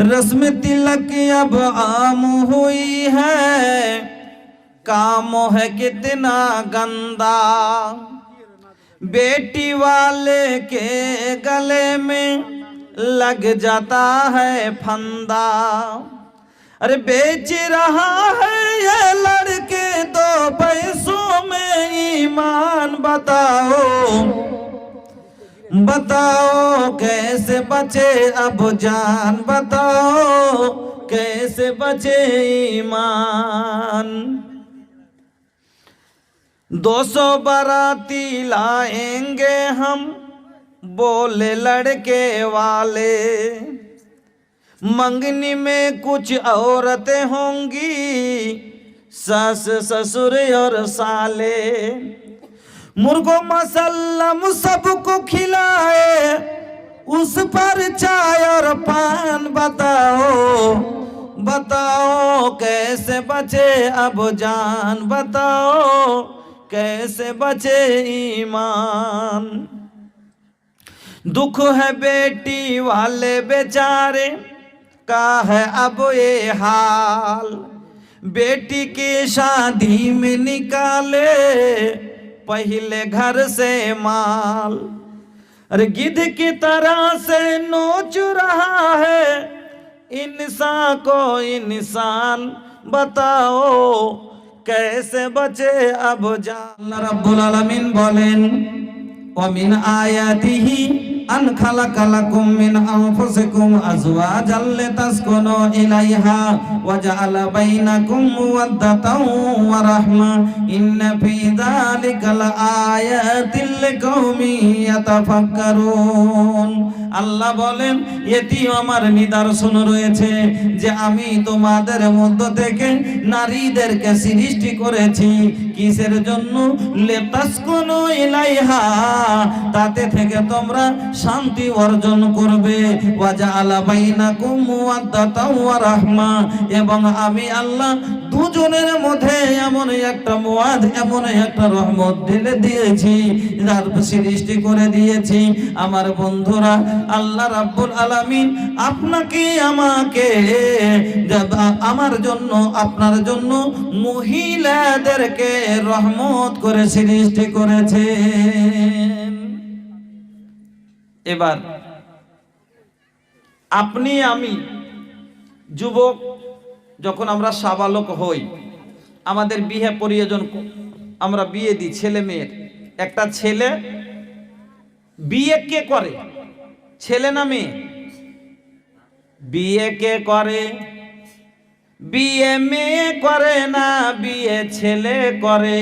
रस्म तिलक अब आम हुई है, काम है कितना गंदा। बेटी वाले के गले में लग जाता है फंदा। अरे बेच रहा है ये लड़के दो पैसों में ईमान। बताओ बताओ कैसे बचे अब जान, बताओ कैसे बचे ईमान। 200 बाराती लाएंगे हम, बोले लड़के वाले। मंगनी में कुछ औरतें होंगी, सास ससुर और साले। मुर्गो मसल्लम सबको खिलाए, उस पर चाय और पान। बताओ बताओ कैसे बचे अब जान, बताओ कैसे बचे ईमान। दुख है बेटी वाले बेचारे का है अब ये हाल। बेटी की शादी में निकाले पहले घर से माल। अरे गिद्ध की तरह से नोच रहा है इंसान को इंसान। बताओ कैसे बचे अब जान। रब्बुल आलमीन बोलेन वमिन आयातिही अन खलकलकुम मिन अनफुसिकुम अज़वाजन लितस्कुनु इलैहा वजअल बैनकुम मवद्दतन व रहमा इन्न फी ज़ालिका लआयातिन लिकौमिन यतफक्करुन। আল্লাহ বলেন এটিও আমার নিদর্শন রয়েছে যে আমি তোমাদের মধ্য থেকে নারীদেরকে সৃষ্টি করেছি কিসের জন্য? লিতাসকুনু ইলাইহা, তাতে থেকে তোমরা শান্তি অর্জন করবে। ওয়াজআলা বাইনাকুম মাওয়াদ্দাতাও ওয়া রাহমা, এবং আমি আল্লাহ দুজনের মধ্যে এমন একটা মুয়াদ, এমন একটা রহমত ঢেলে দিয়েছি, যার সৃষ্টি করে দিয়েছি। আমার বন্ধুরা, আল্লাহ রাব্বুল আলামিন আপনাকে আমাকে আমার জন্য আপনার জন্য মহিলাদেরকে রহমত করে সৃষ্টি করেছেন। এবার আপনি আমি যুবক যখন আমরা সাবালক হই, আমাদের বিয়ে প্রয়োজন, আমরা বিয়ে দিই ছেলে মেয়ের। একটা ছেলে বিয়ে কে করে? ছেলে না মেয়ে? বিয়ে কে করে? বিয়ে মেয়ে করে না, বিয়ে ছেলে করে।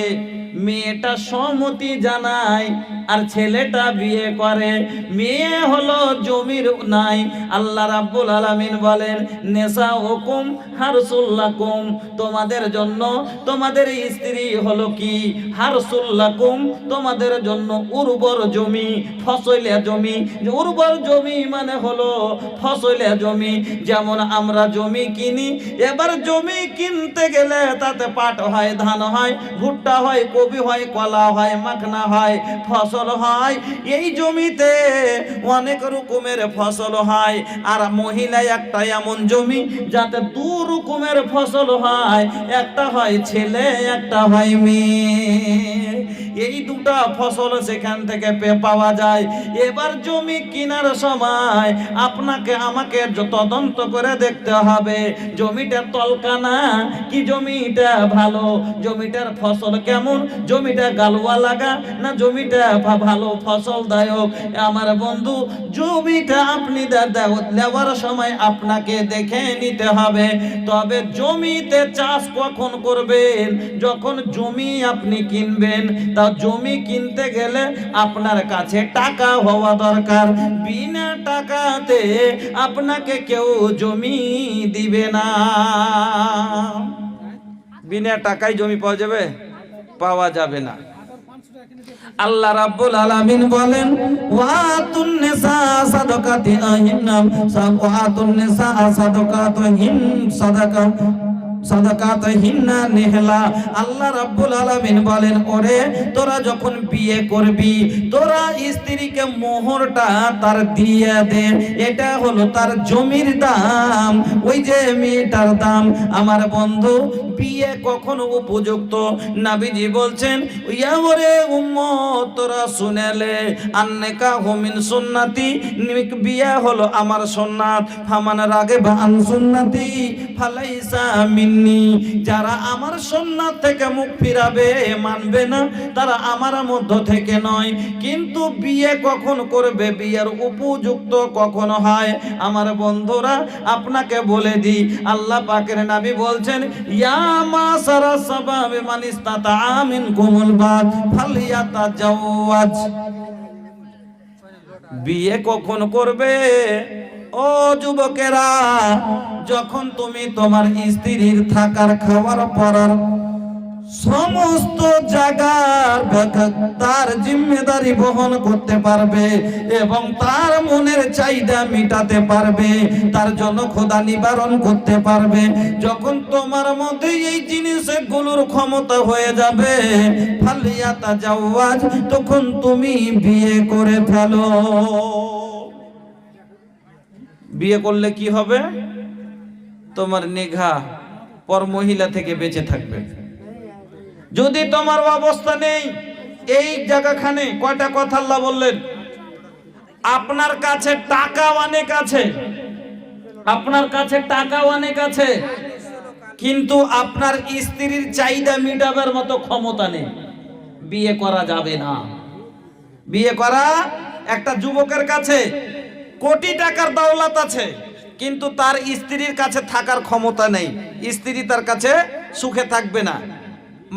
মেয়েটা সম্মতি জানায় আর ছেলেটা বিয়ে করে। মেয়ে হলো জমির নাই। আল্লাহ রাব্বুল আলামিন বলেন নিসাউকুম হারসুল লাকুম, তোমাদের জন্য তোমাদের স্ত্রী হলো কি? হারসুল লাকুম, তোমাদের জন্য উর্বর জমি, ফসলে জমি। উর্বর জমি মানে হলো ফসলে জমি। যেমন আমরা জমি কিনি, এবার জমি কিনতে গেলে তাতে পাট হয়, ধান হয়, ভুট্টা হয়, কবি হয়, কলা হয়, মাখনা হয়, ফসল হয়। এই জমিতে অনেক রকমের ফসল হয়। আর মহিলা একটা এমন জমি যাতে দু রকমের ফসল হয়, একটা হয় ছেলে, একটা হয় মেয়ে। এই দুটা ফসল সেখান থেকে পাওয়া যায়। এবার জমি কেনার সময় আপনাকে আমাকে তদন্ত করে দেখতে হবে জমিটা তলকানা কি জমিটা ভালো, জমিটার ফসল কেমন, জমিটা গালুয়া লাগা না জমিটা ভালো ফসলদায়ক। আমার বন্ধু, জমিটা আপনি দেওয়ার সময় আপনাকে দেখে নিতে হবে। তবে জমিতে চাষ কখন করবেন? যখন জমি আপনি কিনবেন। তা জমি কিনতে গেলে আপনার কাছে টাকা হওয়া দরকার। বিনা টাকাতে আপনাকে কেউ জমি দিবে না। বিনা টাকায় জমি পাওয়া যাবে? পাওয়া যাবে না। আল্লাহ রাব্বুল আলামিন বলেন ওয়াতুন নিসা সাদাকাতিহিন্না ওয়াতুন নিসা সাদাকাতিহিন সাদাকা সাদাকাতহিন্না নিহলা। আল্লাহ রাব্বুল আলামিন বলেন, ওরে তোরা যখন বিয়ে করবি তোরা স্ত্রীকে মোহরটা তার দিয়ে দে, এটা হলো তার জমির দাম, ওই যে মেয়েটার দাম। আমার বন্ধু, বিয়ে কখন উপযুক্ত? নবীজি বলছেন, ইয়া ওরে উম্মত তোরা শুনেলে, আন্নিকাহু মিন সুন্নতি, বিয়ে হলো আমার সুন্নাত, ফামান রাগিবা আন সুন্নতি ফালাইসা মিন্নি, যারা আমার সুন্নাত থেকে মুখ ফিরাবে, মানবে না, তারা আমার মধ্য থেকে নয়। কিন্তু বিয়ে কখন করবে, বিয়ের উপযুক্ত কখন হয়? আমার বন্ধুরা আপনাকে বলে দিই, আল্লাহ পাকের নবী বলছেন, ইয়া মাসারা সাবাবে মান ইসতাতা মিনকুমুল বাত ফালিয়াতাজাওয়াজ। বিয়ে কখন করবে? ও যুবকেরা, যখন তুমি তোমার স্ত্রীর থাকার, খাওয়ার, পরার সমস্ত জায়গার তার জিম্মেদারি বহন করতে পারবে এবং তার মনের চাহিদা মিটাতে পারবে, তার জন্য খোদা নিবারণ করতে পারবে, যখন তোমার মধ্যে এই জিনিসগুলোর ক্ষমতা হয়ে যাবে, ফালিয়াতাজাওয়াজ, তখন তুমি বিয়ে করে ফেলো। বিয়ে করলে কি হবে? তোমার নিগাহ পর মহিলা থেকে বেঁচে থাকবে। যদি তোমার অবস্থা নেই, এই জায়গাখানে কয়টা কথা আল্লাহ বললেন, আপনার কাছে টাকা অনেক আছে, আপনার কাছে টাকা অনেক আছে, কিন্তু আপনার স্ত্রীর চাহিদা মিটাবার মতো ক্ষমতা নেই, বিয়ে করা যাবে না। বিয়ে করা, একটা যুবকের কাছে কোটি টাকার দৌলত আছে, কিন্তু তার স্ত্রীর কাছে থাকার ক্ষমতা নেই, স্ত্রী তার কাছে সুখে থাকবে না,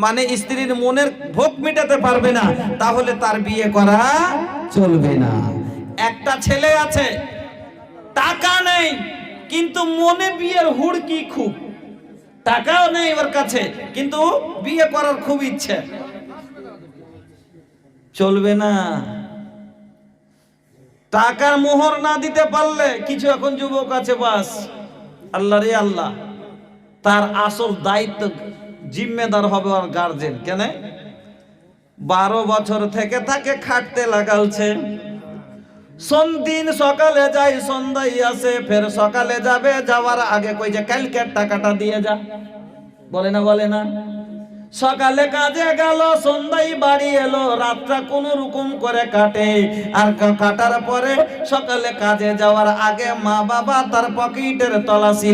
মানে স্ত্রীর মনের ভোগ মেটাতে পারবে না, তাহলে তার বিয়ে করা চলবে না। একটা ছেলে আছে, টাকা নেই, কিন্তু মনে বিয়ের হুড়কি খুব, টাকাও নেই ওর কাছে, কিন্তু বিয়ে করার খুব ইচ্ছে, চলবে না। টাকার মোহর না দিতে পারলে কিছু, এখন যুবক আছে, বাস আল্লাহ রে আল্লাহ, তার আসল দায়িত্ব জিম্মেদার হবে আর গার্জেন। কেন? 12 বছর থেকে তাকে খাটতে লাগালছে, দিন সকালে যাই সন্ধ্যায় আসে, ফের সকালে যাবে, যাওয়ার আগে কই যে কালকের টাকাটা দিয়ে যা, বলে না? বলে না? সকালে কাজে গেল, সন্ধ্যায় বাড়ি এলো, রাতটা কোন রকম করে কাটে, আর কাটার পরে সকালে কাজে যাওয়ার আগে মা বাবা তার পকেটের তল্লাশি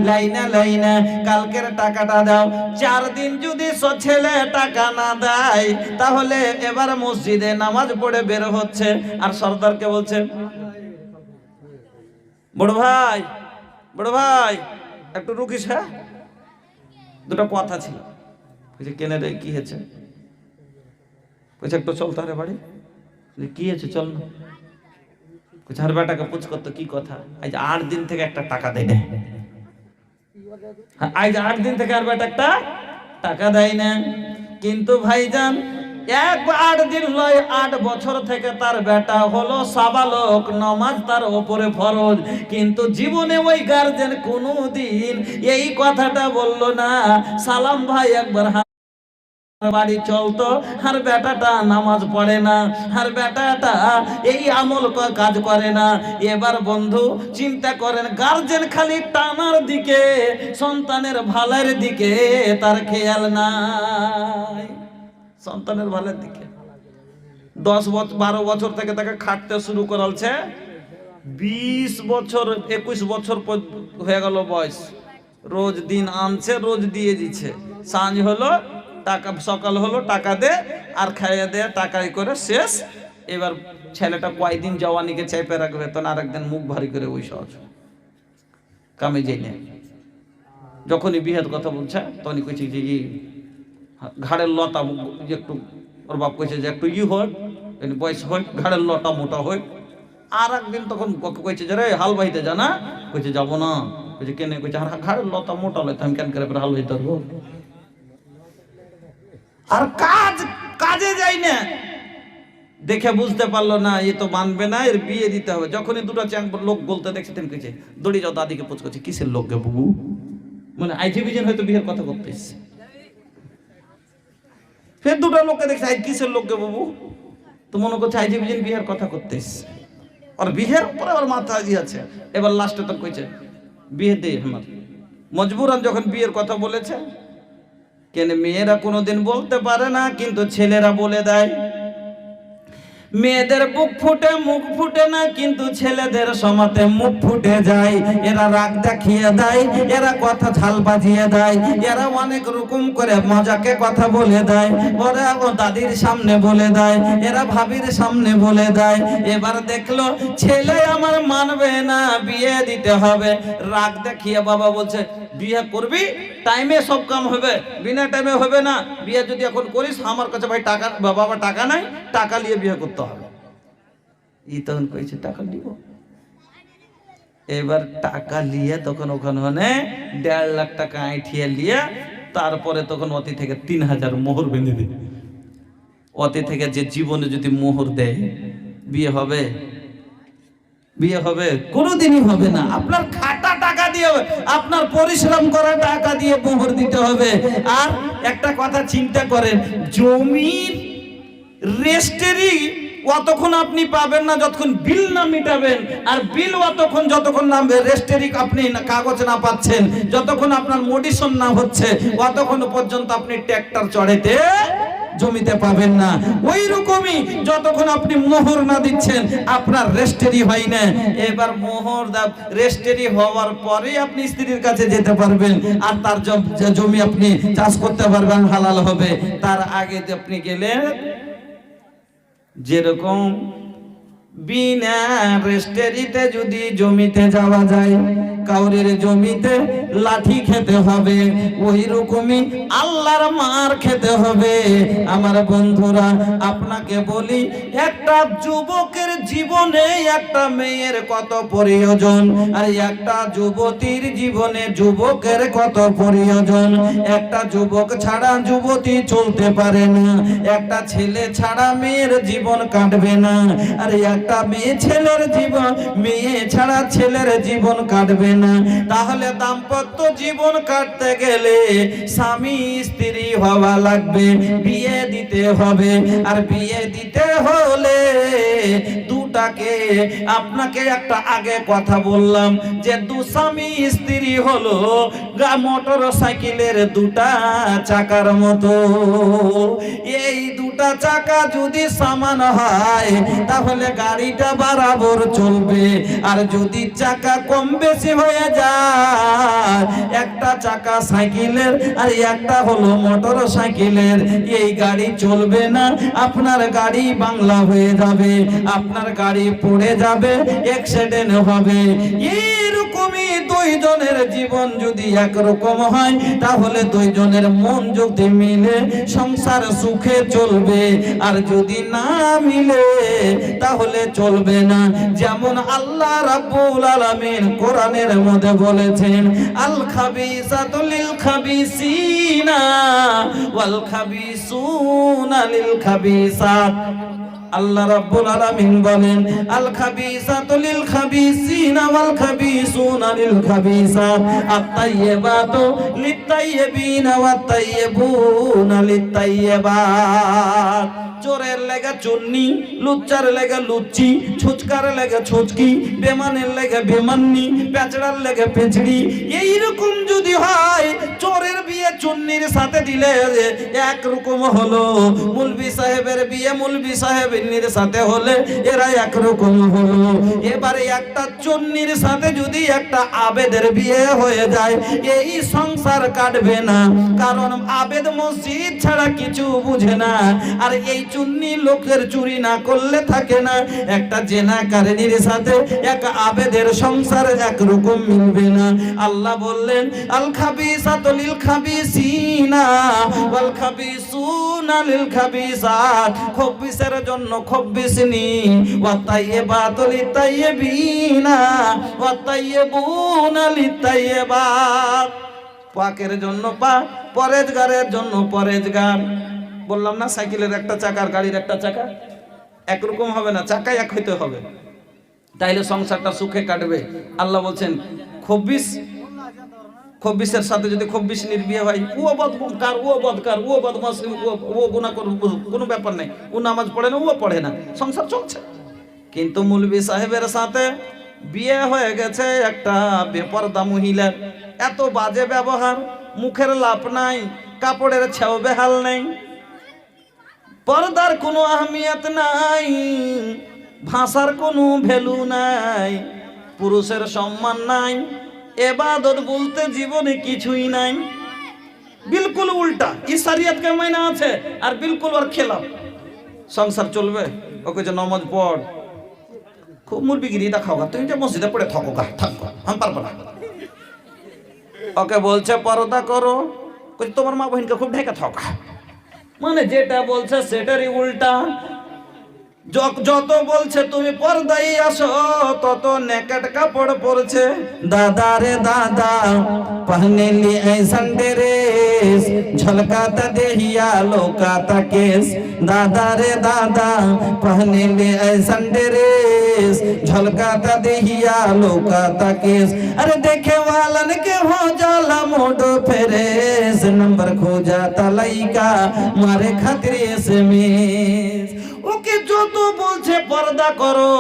লাইনা লাইনা, কালকের টাকাটা দাও। 4 দিন যদি ছেলে টাকা না দেয়, তাহলে এবার মসজিদে নামাজ পড়ে বের হচ্ছে, আর সর্দারকে বলছে, বড় ভাই, বড় ভাই একটু রুকিস, হ্যাঁ দুটো কথা ছিল। কেনে রে, কি হয়েছে? একটু চল তারে বাড়ি। কি হয়েছে? চল না। আর বেটাকে পুছ করতো, কি কথা? আজ 8 দিন থেকে একটা টাকা দেয় না, আজ 8 দিন থেকে আর বেটা একটা টাকা দেয় না। কিন্তু ভাইজান, 8 দিন নয়, 8 বছর থেকে তার বেটা হলো সাবালক, নামাজ তার উপরে ফরজ, কিন্তু জীবনে ওই গার্জেন কোনোদিন এই কথাটা বললো না, সালাম ভাই একবার বাড়ি চলতো, আর বেটাটা নামাজ পড়ে না, আর বেটাটা এই আমল কাজ করে না। এবার বন্ধু চিন্তা করেন, গার্জেন খালি টানার দিকে, সন্তানের ভালের দিকে তার খেয়াল নাই, সন্তানের ভালের দিকে। 12 বছর থেকে তাকে খাটতে শুরু করালছে, 20 বছর 21 বছর হয়ে গেল বয়স, রোজ দিন আনছে, রোজ দিয়ে দিচ্ছে, সাঁঝ হলো টাকা, সকাল হলো টাকা দে, আর খাইয়ে দে, টাকাই করে শেষ। এবার ছেলেটা কয়দিন জওয়ানিকে চেপে রাখবে, তখন আরেকদিন মুখ ভারী করে ওই সহজ কামে যাই না। যখনই বিয়ের কথা বলছে, তখনই কইছে যে ঘাড়ের লতা একটু, ওর বাপ কইছে যে একটু হোক, বয়স হোক, ঘাড়ের লতা মোটা হোক। আর একদিন তখন কইছে যে রে হাল বাহিতে জানা, কইছে যাবো না, কইছে কেন? কইছে ঘাড়ের লতা মোটা লইতে আমি কেন করে হাল বাহিতে পারবো? আর কাজে যাই না, দেখে বুঝতে পারলো না, এ তো মানবে না, এর বিয়ে দিতে হবে। যখনই দুটো লোক বলতে দেখছে, তেমন কইছে দড়ি যাও, দাদিকে পুছ করছে, কিসের লোক গে বুবু? মানে আইজিবিজেন হয়তো বিয়ের কথা করতে এসছে। ফের দুটো লোককে দেখছে, আই কিসের লোককে বাবু, তো মনে করছে আইজিবিজেন বিয়ের কথা করতে এসছে। আর বিয়ের পরে আবার মাথা আজি আছে। এবার লাস্টে তো কইছে বিয়ে দে আমার, মজবুরান যখন বিয়ের কথা বলেছে। কেন মেয়েরা কোনোদিন বলতে পারে না, কিন্তু ছেলেরা বলে দেয়। মেয়েদের বুক ফুটে মুখ ফুটে না, কিন্তু ছেলেদের সমাতে মুখ ফুটে যায়। এরা রাগ দেখিয়ে দেয়, এরা কথা ঝাল বাজিয়ে দেয়, এরা অনেক রকম করে মজাকে কথা বলে দেয়। ওরা ও দাদির সামনে বলে দেয়, এরা ভাবির সামনে বলে দেয়। এবার দেখলো ছেলে আমার মানবে না, বিয়ে দিতে হবে। রাগ দেখিয়ে বাবা বলছে বিয়ে করবি, টাইমে সব কাম হবে, বিনা টাইমে হবে না। বিয়ে যদি এখন করিস, আমার কাছে ভাই টাকা, বাবা টাকা নাই, টাকা নিয়ে বিয়ে করতে হবে। ই তখন কইছে টাকা দিব। এবার টাকা নিয়ে তখন ওখানে 1.5 লাখ টাকা আইঠিয়ে নিয়ে, তারপরে তখন অতি থেকে 3000 মোহর বেঁধে দিবে। অতি থেকে যে জীবনে যদি মোহর দেয়, বিয়ে হবে? বিয়ে হবে? কোনোদিনই হবে না। আপনার খাটা টাকা দিয়ে, আপনার পরিশ্রম করা টাকা দিয়ে মোহর দিতে হবে। আর একটা কথা চিন্তা করেন, জমির রেজিস্ট্রি অতক্ষণ আপনি পাবেন না যতক্ষণ বিল না মিটাবেন, আর বিল অতক্ষণ যতক্ষণ না রেজিস্ট্রি আপনি কাগজ না পাচ্ছেন, যতক্ষণ আপনার মডিশন না হচ্ছে, অতক্ষণ পর্যন্ত আপনি ট্র্যাক্টর চড়াইতে জমিতে পাবেন না। ওই রকমই যতক্ষণ আপনি মোহর না দিচ্ছেন, আপনার রেজিস্ট্রি হয় না। এবার মোহর রেজিস্ট্রি হওয়ার পরে আপনি স্ত্রীর কাছে যেতে পারবেন, আর তার জমি আপনি চাষ করতে পারবেন, হালাল হবে। তার আগে যে আপনি গেলেন, যেরকম বিনা রেজিস্ট্রিতে যদি জমিতে যাওয়া যায়, কাউরের জমিতে লাঠি খেতে হবে, ওই রকমই আল্লাহর মার খেতে হবে। আমার বন্ধুরা, আপনাকে বলি, একটা যুবকের জীবনে একটা মেয়ের কত প্রয়োজন, আর একটা যুবতীর জীবনে যুবকের কত প্রয়োজন। একটা যুবক ছাড়া যুবতী চলতে পারে না, একটা ছেলে ছাড়া মেয়ের জীবন কাটবে না, আর একটা মেয়ে ছেলের জীবন, মেয়ে ছাড়া ছেলের জীবন কাটবে না। তাহলে দাম্পত্য জীবন কাটতে গেলে স্বামী স্ত্রী হওয়া লাগবে, বিয়ে দিতে হবে। আর বিয়ে দিতে হলে দুটাকে, আপনাকে একটা আগে কথা বললাম যে দু স্বামী স্ত্রী হলো মোটর সাইকেলের দুটা চাকার মতো। এই দুটা চাকা যদি সমান হয়, তাহলে গাড়িটা বরাবর চলবে। আর যদি চাকা কম বেশি হয়ে যায়, একটা চাকা সাইকেলের আর একটা হলো মোটর সাইকেলের, এই গাড়ি চলবে না। আপনার গাড়ি বাংলা হয়ে যাবে, আপনার গাড়ি পড়ে যাবে, অ্যাক্সিডেন্ট হবে। এরকমই দুইজনের জীবন যদি একরকম হয়, তাহলে দুইজনের মন যদি মিলে সংসার সুখে চলবে। আর যদি না মিলে, তাহলে চলবে না। যেমন আল্লাহ রাব্বুল আলামিন কোরআনের মধ্যে বলেছেন, আল খাবিসাতু লিল খাবিসিনা ওয়াল খাবিসুনা লিল খাবিসাত। আল্লাহ রাব্বুল আলামিন বলেন, আল খাবিসাতু লিল খাবিসিনা ওয়াল খাবিসুনা লিল খাবিসাত, আত-তাইয়্যিবাতু লিত-তাইয়্যিবিনা ওয়াত-তাইয়্যিবুনা লিত-তাইয়্যিবাত। চোরের লেগে চুন্নি, লুচ্চার লেগে লুচ্চি, ছুচকার লেগে ছুচকি, বেমানের লেগে বেমান্নি, পেঁচড়ার লেগে পেঁচড়ি। এইরকম যদি হয়, চোরের বিয়ে চুন্নির সাথে দিলে একরকম হলো, মুলবি সাহেবের বিয়ে মুলবি সাহেবের সাথে হলে এরা একরকম হলো। এবারে একটা চুন্নির সাথে যদি একটা আবেদের বিয়ে হয়ে যায়, এই সংসার কাটবে না। কারণ আবেদ মসজিদ ছাড়া কিছু বুঝে না, আর এই চুন্নি লোকের চুরি না করলে থাকে না। একটা জেনাকারীর সাথে এক আবেদের সংসার একরকম মিলবে না। আল্লাহ বললেন, আল খাবিসাতু লিল খাবিসিনা ওয়াল খাবিসুনা লিল খাবিসাত, খবিসের জন্য খবিসনি, ওয়াত তাইয়্যিবাতু লিত তাইয়্যিবিনা ওয়াত তাইয়্যিবুনা লিত তাইয়্যিবাত। পাকের জন্য পাক, পরেজগারের জন্য পরেজগার। বললাম না, সাইকেলের একটা চাকা আর গাড়ির একটা চাকা একরকম হবে না, চাকাই এক হইতে হবে, তাইলে সংসারটা সুখে কাটবে। আল্লাহ বলছেন, খব্বিশের সাথে যদি খব্বিশনির বিয়ে হয়, ও বদকার, ও বদকার, ও বদমাস, ও গুনাহ করে, কোনো ব্যাপার নেই। ও নামাজ পড়ে না, ও পড়ে না, সংসার চলছে। কিন্তু মৌলভী সাহেবের সাথে বিয়ে হয়ে গেছে একটা বেপরদা মহিলার, এত বাজে ব্যবহার, মুখের লাপ নাই, কাপড়ের ছেও বেহাল নেই, পর্দার কোনো আহমিয়ত নাই, ভাষার কোনো ভ্যালু নাই, পুরুষের সম্মান নাই, এবাদত বলতে জীবনে কিছুই নাই। বিলকুল উল্টা, ই শরিয়তকে মাইনা আছে আর বিলকুল ওর খেলাফ। সংসার চলবে, ওকে যে নামাজ পড়, খুব মুরবিগিরি দেখাও, তুমি যে মসজিদে পড়ে থাকো, থাকো, আমি পারবো না। ওকে বলছে পর্দা করো, তোমার মা বহিনকে খুব ঢেকে থাকা, মানে যেটা বলছে সেটারই উল্টা। যত বলছে তুমি পর্দায় আসো, তত নেকেট কাপড় পরছে। দাদা রে দাদা पहने ली ऐसन ड्रेस, झलकाता देहिया लोकाता केस। दादा रे दादा पहने ली ऐसन ड्रेस, झलकाता देहिया लोकाता केस। अरे देखे वालन के हो जाला मोडो फेरेस, नंबर खो जाता लइका मारे खातिर एसएमएस। ওকে যত বলছে পর্দা করো,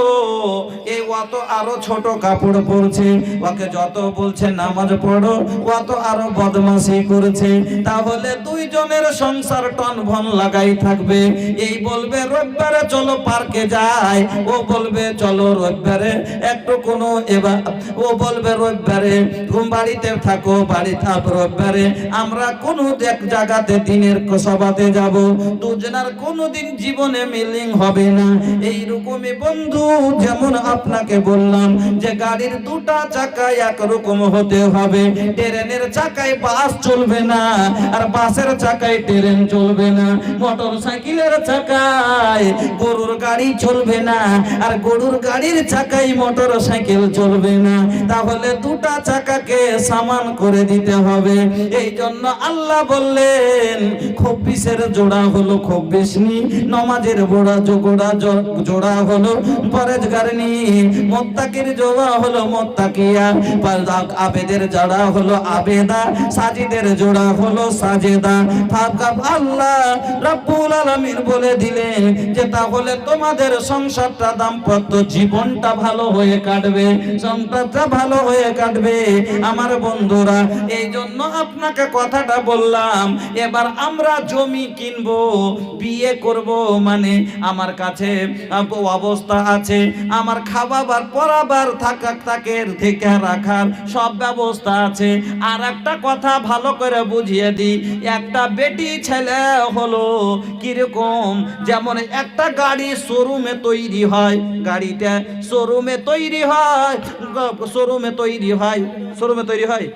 এই অত আরো ছোট কাপড় পরছে। ওকে যত বলছে নামাজ পড়ো, অত আরো বদমাশি করছে। তাহলে দুইজনের সংসার টন ভন লাগাই থাকবে। এই বলবে রবিবারে চলো পার্কে যাই, ও বলবে চলো রবিবারে একটু কোনো, এবার ও বলবে রবিবারে তুমি বাড়িতে থাকো, বাড়ি থাক, রবিবারে আমরা কোনো এক জায়গাতে দিনের সভাতে যাব। দুজনের কোনোদিন জীবনে মিলিং হবে না। এইরকমই বন্ধু, যেমন আপনাকে বললাম যে গাড়ির দুটা চাকায় একরকম হতে হবে। ট্রেনের চাকায় বাস চলবে না, আর বাসের চাকায় ট্রেন চলবে না। মোটর সাইকেলের চাকায় গরুর গাড়ি চলবে না, আর গরুর গাড়ির চাকায় মোটর সাইকেল চলবে না। তাহলে দুটা চাকাকে সমান করে দিতে হবে। এই জন্য আল্লাহ বললেন খব্বিশের জোড়া হলো খব্বিশনি, নমাজের জোড়া হলো পরেজগারনি, মুত্তাকির জোড়া হলো মুত্তাকিয়া, আবেদের জোড়া হলো আবেদা, সাজিদের জোড়া হলো সাজেদা। আল্লাহ রাব্বুল আলামিন বলে দিলেন যে তাহলে তোমাদের সংসারটা, দাম্পত্য জীবনটা ভালো হয়ে কাটবে, সংসারটা ভালো হয়ে কাটবে আমার বন্ধুরা। এই জন্য আপনাকে কথাটা বললাম। এবার আমরা জমি কিনবো, বিয়ে করব, মানে আমার কাছে অবস্থা আছে, আমার খাবার পরাবার থাকার থেকে রাখার সব ব্যবস্থা আছে। আর একটা কথা ভালো করে বুঝিয়ে দিই, একটা বেটি ছেলে হলো কিরকম, যেমন একটা গাড়ি শোরুমে তৈরি হয়, গাড়িটা শোরুমে তৈরি হয়,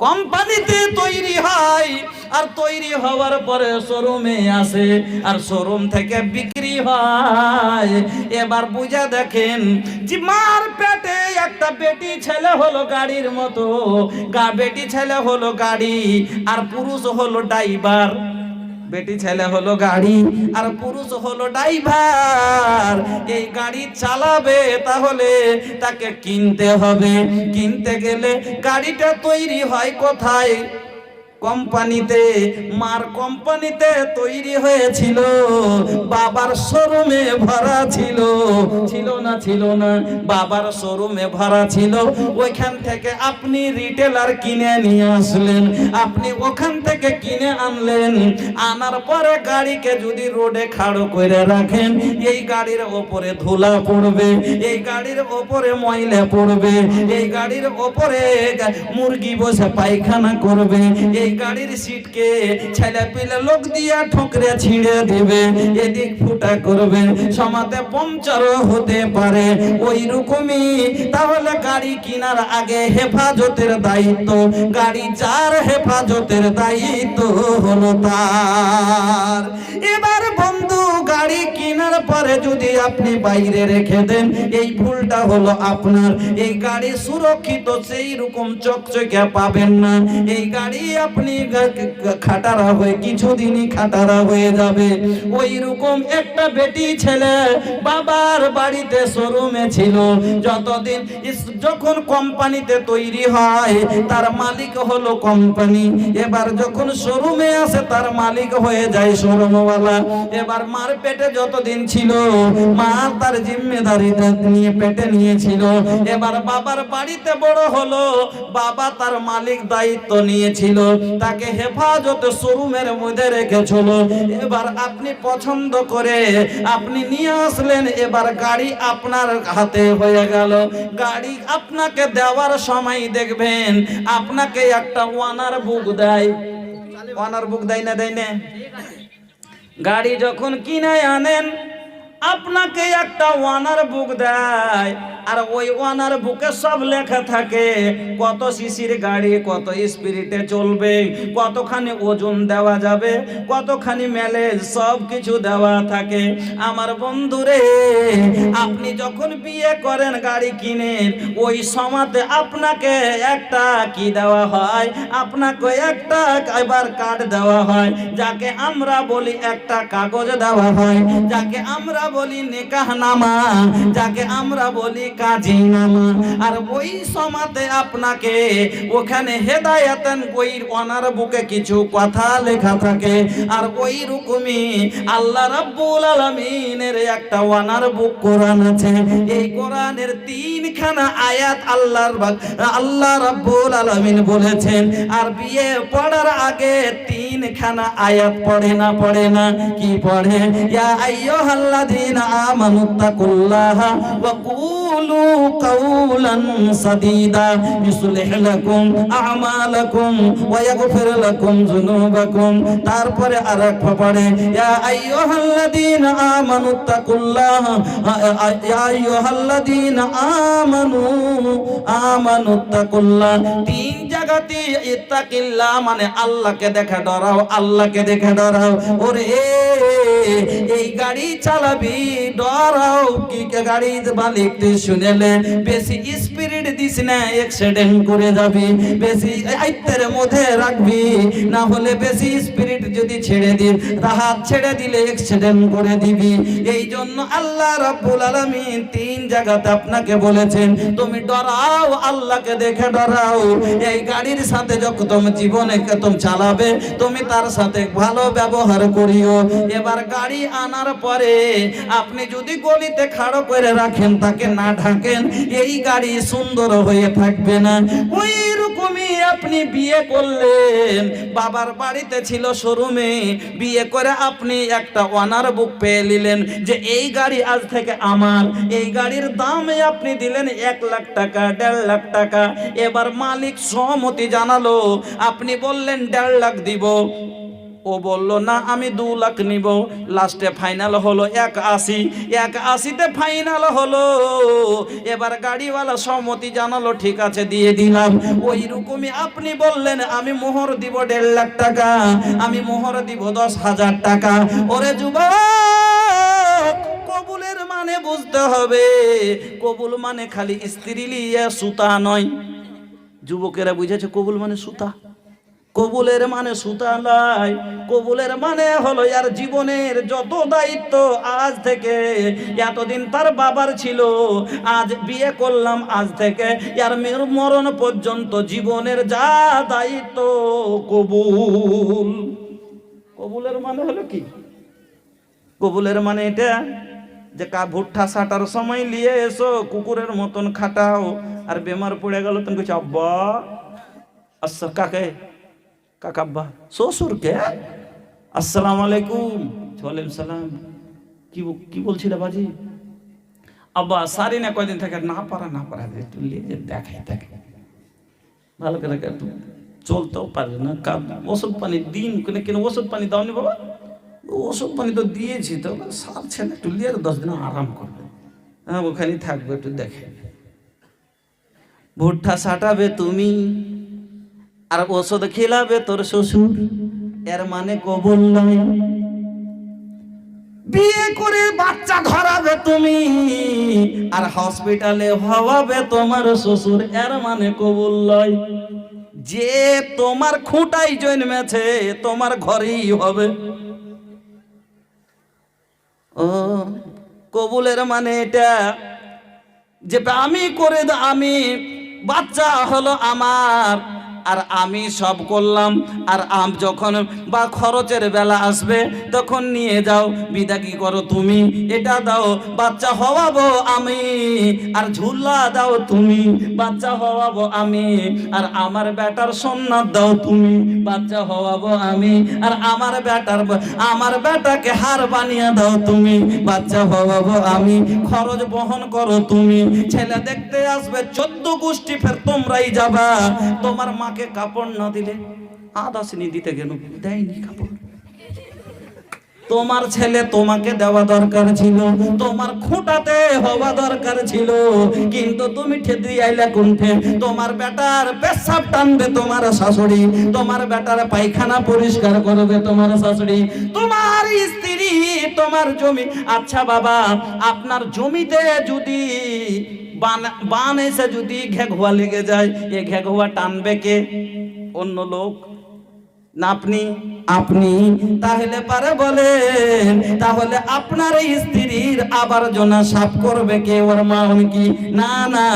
কোম্পানিতে তৈরি হয়, আর তৈরি হওয়ার পরে শোরুমে আসে, আর শোরুম থেকে বিক্রি হয়। এবার বুঝে দেখেন যে মার পেটে একটা বেটি ছেলে হলো গাড়ির মতো, বেটি ছেলে হলো গাড়ি, আর পুরুষ হলো ড্রাইভার। বেটি ছেলে হলো গাড়ি আর পুরুষ হলো ড্রাইভার। এই গাড়ি চালাবে, তাহলে তাকে কিনতে হবে। কিনতে গেলে গাড়িটা তৈরি হয় কোথায়? কোম্পানিতে। মার কোম্পানিতে তৈরি হয়েছিল, বাবার শোরুমে ভরা ছিল, ছিল না? বাবার শোরুমে ভরা ছিল। ওইখান থেকে আপনি রিটেলার কিনে নিয়ে আসলেন, আপনি ওখান থেকে কিনে আনলেন। আনার পরে গাড়িকে যদি রোডে খাড়ো করে রাখেন, এই গাড়ির ওপরে ধুলা পড়বে, এই গাড়ির ওপরে ময়লা পড়বে, এই গাড়ির ওপরে মুরগি বসে পায়খানা করবে, এই গাড়ির সিটকে ছেলে পেলে লোক দিয়া ঠোকরে ছিঁড়ে দেবে, এদিক ফুটা করবে, সমাতে পাংচারও হতে পারে। ওই রকমই তাহলে গাড়ি কেনার আগে হেফাজতের দায়িত্ব, গাড়ি যার হেফাজতের দায়িত্ব হলো তার। এবার বন্ধু বন্ধু গাড়ি কেনার পরে যদি আপনি বাইরে রেখে দেন, এই ভুলটা হলো আপনার। এই গাড়ি সুরক্ষিত সেই রকম চকচকে পাবেন না। এই গাড়ি আপনি খাটারা হয়ে কিছুদিনই খাটারা হয়ে যাবে। ওই রকম একটা বেটি ছেলে বাবার বাড়িতে শোরুমে ছিল যতদিন, যখন কোম্পানিতে তৈরি হয় তার মালিক হলো কোম্পানি, এবার যখন শোরুমে আসে তার মালিক হয়ে যায় শোরুমওয়ালা। এবার মার পেটে যতদিন ছিল মা তার জিম্মেদারিটা নিয়ে পেটে নিয়েছিল। এবার বাবার বাড়িতে বড় হলো, বাবা তার মালিক দায়িত্ব নিয়েছিল, তাকে হেফাজতে শোরুমের মধ্যে রেখেছিল। এবার আপনি পছন্দ করে আপনি নিয়ে আসলেন, এবার গাড়ি আপনার হাতে হয়ে গেল। গাড়ি আপনাকে দেওয়ার সময় দেখবেন আপনাকে একটা ওয়ানার বুক দেয়। ওয়ানার বুক দেয় না, দেয় না? গাড়ি যখন কিনে আনেন আপনাকে একটা ওয়ানার বুক দেয়, আর ওই ওয়ানার বুকে সব লেখা থাকে কত সিসির গাড়ি, কত স্পিডে চলবে, কতখানি ওজন দেওয়া যাবে, কতখানি মাইলেজ, সব কিছু দেওয়া থাকে। আমার বন্ধুরে, আপনি যখন বিয়ে করেন গাড়ি কিনেন, ওই সময়তে আপনাকে একটা কি দেওয়া হয়, আপনাকে একটা এবার কার্ড দেওয়া হয়, যাকে আমরা বলি একটা কাগজ দেওয়া হয়, যাকে আমরা বলি নেকাহনামা, যাকে আমরা বলি কাজীনামা। আর ওই সময়তে আপনাকে ওখানে হেদায়েতেন ওই ওনার বুকে কিছু কথা লেখা থাকে। আর ওই রকমই আল্লাহ রাব্বুল আলামিনের একটা ওয়ানার বুক কোরআন আছে। এই কোরআনের 3খানা আয়াত আল্লাহ রাব্বুল আলামিন বলেছেন। আর বিয়ে পড়ার আগে 3খানা আয়াত পড়ে না? কি পড়ে? ইয়া আইয়ুহাল্লাযীনা আমানুত্তাকুল্লাহা ওয়া কুলু কাওলান সাদীদা ইউসলিহ লাকুম আ'মালাকুম ওয়া ইয়াগফির লাকুম যুনুবাকুম। তারপরে আরেকটা পড়ে ইয়া আইয়ুহাল্লাযীনা আমানুত্তাকুল্লাহা ইয়া আইয়ুহাল্লাযীনা আমানুত্তাকুল্লাহ। 3 জায়গাতে ইত্তাকিল্লাহ মানে আল্লাহকে দেখে ডরাও, আল্লাহকে দেখে ডরাও। ওরে এই গাড়ি চালাবি ডরাও কি, গাড়ি মালিক তুই শুনেলে বেশি স্পিড দিস না, অ্যাক্সিডেন্ট করে যাবি। বেশি আইত্তের মধ্যে রাখবি, না হলে বেশি স্পিড যদি ছেড়ে দিস, হাত ছেড়ে দিলে অ্যাক্সিডেন্ট করে দিবি। এই জন্য আল্লাহ রাব্বুল আলামিন 3 জায়গাতে আপনাকে বলেছেন তুমি ডরাও, আল্লাহকে দেখে ডরাও। এই গাড়ির সাথে যখন তুমি জীবনে তুমি চালাবে, তুমি তার সাথে ভালো ব্যবহার করিও। এবার গাড়ি আনার পরে আপনি যদি গলিতে খাড়ো করে রাখেন, তাকে না ঢাকেন, এই গাড়ি সুন্দর হয়ে থাকবে না। ওই রকমই আপনি বিয়ে করলেন, বাবার বাড়িতে ছিল শোরুমে, বিয়ে করে আপনি একটা ওয়ানার বুক পেয়ে নিলেন যে এই গাড়ি আজ থেকে আমার। এই গাড়ির দামে আপনি দিলেন 1 লাখ টাকা, 1.5 লাখ টাকা। এবার মালিক সম্মতি জানালো, আপনি বললেন 1.5 লাখ দিব, ও বলল না আমি 2 লাখ নিব। লাস্টে ফাইনাল হলো 81তে ফাইনাল হলো। এবার গাড়িওয়ালা সম্মতি জানালো, ঠিক আছে দিয়ে দিলাম। ওই রকমই আপনি বললেন আমি মোহর দিব 1.5 লাখ টাকা, আমি মোহর দিব 10,000 টাকা। ওরে যুবক, কবুলের মানে বুঝতে হবে। কবুল মানে খালি স্ত্রী লিয়ে সুতা নয়। যুবকেরা বুঝেছে কবুল মানে সুতা? কবুলের মানে সুতা নয়। কবুলের মানে হলো আর জীবনের যত দায়িত্ব আজ থেকে, এতদিন তার বাবার ছিল, আজ বিয়ে করলাম, আজ থেকে আর মরণ পর্যন্ত জীবনের যা দায়িত্ব কবুল। কবুলের মানে হলো কি? কবুলের মানে এটা যে ভুট্টা সাটার সময় নিয়ে এসো, কুকুরের মতন খাটাও, আর বেমার পড়ে গেল তুমি কিছু আব্বা আচ্ছা কাকে কাকাব্বা শ্বশুরকে আসসালামু আলাইকুম, ওয়ালাইকুম সালাম, কি বলছিল বাজি? আব্বা সারি না কয়দিন থাকে, না পারা একটু লিয়ে দেখাই থাকে ভালো করে, একটু চলতেও পারে না, ওষুধ পানি দিন কেন ওষুধ পানি দাওনি বাবা? ওষুধ পানি তো দিয়েছি, তো সারছে না, একটু লিয়ে 10 দিন আরাম করবে, হ্যাঁ ওখানেই থাকবে, একটু দেখে। ভুট্টা সাটাবে তুমি আর ওষুধ খেলাবে তোর শ্বশুর, এর মানে কবুল নয়। বিয়ে করে বাচ্চা ধরাবে তুমি, আর হসপিটালে হওয়াবে তোমার শ্বশুর, এর মানে কবুল লয়। যে তোমার খুঁটাই জন্মেছে তোমার ঘরেই হবে। ও কবুলের মানে এটা যে আমি করে আমি বাচ্চা হলো আমার, আর আমি সব করলাম, আর যখন বা খরচের বেলা আসবে তখন নিয়ে যাও, বিদা কি করো তুমি, এটা দাও বাচ্চা হওয়াবো আমি, আর ঝুলা দাও তুমি বাচ্চা হওয়াবো আমি, আর আমার বেটার সোনার দাও তুমি বাচ্চা হওয়াবো আমি, আর আমার বেটাকে হার বানিয়ে দাও তুমি বাচ্চা হওয়াবো আমি, খরচ বহন করো তুমি। ছেলে দেখতে আসবে 14 গোষ্ঠী, ফের তোমরাই যাবা। তোমার মাকে কাপড় না দিলে আদাসনি দিতে গেল, দেয়নি কাপড়। তোমার ছেলে তোমাকে দেওয়া দরকার ছিল, তোমার খুঁটাতে হওয়া দরকার ছিল, কিন্তু তুমি ঠেদি আইলা কোনঠে। তোমার বেটার পেশাব টানবে তোমার শাশুড়ি, তোমার বেটার পায়খানা পরিষ্কার করবে তোমার শাশুড়ি, তোমার স্ত্রী তোমার জমি। আচ্ছা বাবা, আপনার জমিতে যদি বান এসে যদি ঘেঘুয়া লেগে যায়, এ ঘেঘুয়া টানবে কে? অন্য লোক না আপনি তাহলে পারে বলেন, তাহলে আপনার স্ত্রীর আবর্জনা সাফ করবে কে? ওর মা কি? না না,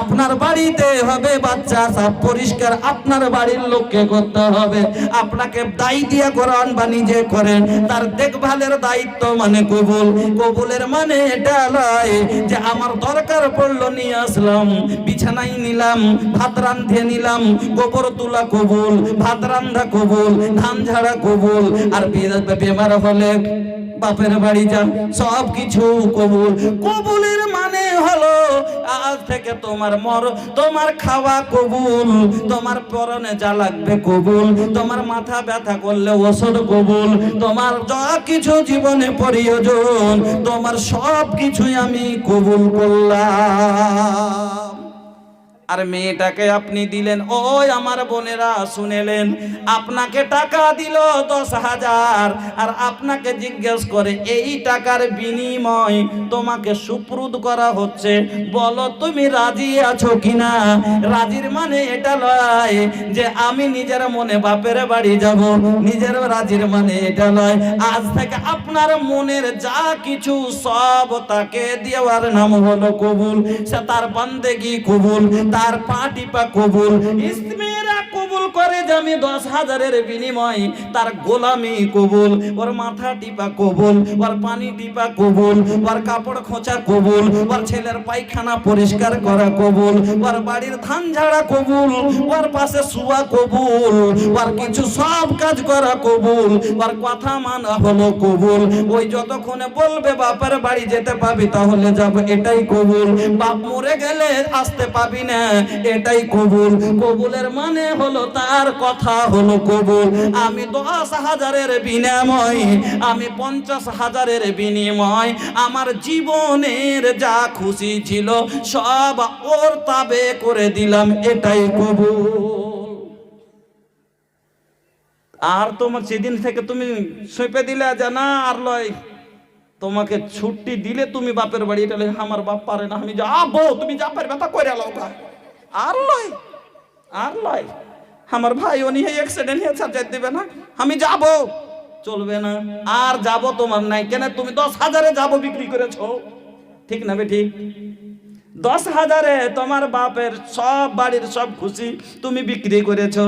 আপনার বাড়িতে হবে বাচ্চা সাফ পরিষ্কার, আপনার বাড়ির লোককে করতে হবে। আপনাকে দায়ী দিয়ে কোরআন বা নিজে করেন, তার দেখভালের দায়িত্ব মানে কবুল। কবুলের মানে এটা নয় যে আমার দরকার পড়লো নিয়ে আসলাম, বিছানায় নিলাম, ভাত রান্ধে নিলাম, গোবর তুলা কবুল, ভাত রান্ধা কবুল, ধান ঝাড়া কবুল, আর বেমার হলে বাপের বাড়ি যান, সব কিছু কবুল। কবুলের মানে হলো আজ থেকে তোমার খাওয়া কবুল, তোমার পরনে যা লাগবে কবুল, তোমার মাথা ব্যথা করলে ওষুধ কবুল, তোমার যা কিছু জীবনে প্রয়োজন তোমার সব কিছুই আমি কবুল করলাম। আর মেয়েটাকে আপনি দিলেন, ওই আমার বোনেরা শুনেলেন, আপনাকে টাকা দিল 10,000, আর আপনাকে জিজ্ঞেস করে এই টাকার বিনিময় তোমাকে সুপ্রুদ করা হচ্ছে, বলো তুমি রাজি আছো কিনা? রাজির মানে এটা নয় যে আমি নিজের মনে বাপের বাড়ি যাব, নিজের রাজির মানে এটা নয় আজ থেকে আপনার মনের যা কিছু সব তাকে দেওয়ার নাম হলো কবুল। সে তার বান্দেগি কবুল, তার পা টিপা কবুল। ইসমেরা কবুল করে যে আমি 10,000-এর বিনিময় তার গোলামি কবুল, ওর মাথা টিপা কবুল, ওর পানি টিপা কবুল, ওর কাপড় খোঁচা কবুল, ওর ছেলের পায়খানা পরিষ্কার করা কবুল, ওর বাড়ির ধান ঝাড়া কবুল, ওর পাশে শুয়া কবুল, ওর কিছু সব কাজ করা কবুল, ওর কথা মানা হলো কবুল। ওই যতক্ষণে বলবে বাপের বাড়ি যেতে পাবি তাহলে যাব, এটাই কবুল। বাপ মরে গেলে আসতে পাবি না, এটাই কবুল। কবুলের মানে হলো তার কথা হলো কবুল। আমি 10,000-এর বিনিময়, আমি 50,000-এর বিনিময় আমার জীবনের যা খুশি ছিল সব ওর তাবে করে দিলাম, এটাই কবুল। আর তোমার সেদিন থেকে তুমি সঁপে দিলে যে না আর লয়, তোমাকে ছুটি দিলে তুমি বাপের বাড়ি, এটা আমার বাপ পারে না, আমি যাবো, তুমি যা পারবে তা করে লাও। আর লয় আমার ভাই উনি অ্যাক্সিডেন্ট হয়ে সার্জারি দিবে না, আমি যাব, চলবে না। আর যাব তোমার নাই কেন? তুমি 10,000-এ যাব বিক্রি করেছো, ঠিক না ঠিক? 10,000-এ তোমার বাপের সব বাড়ির সব খুশি তুমি বিক্রি করেছো,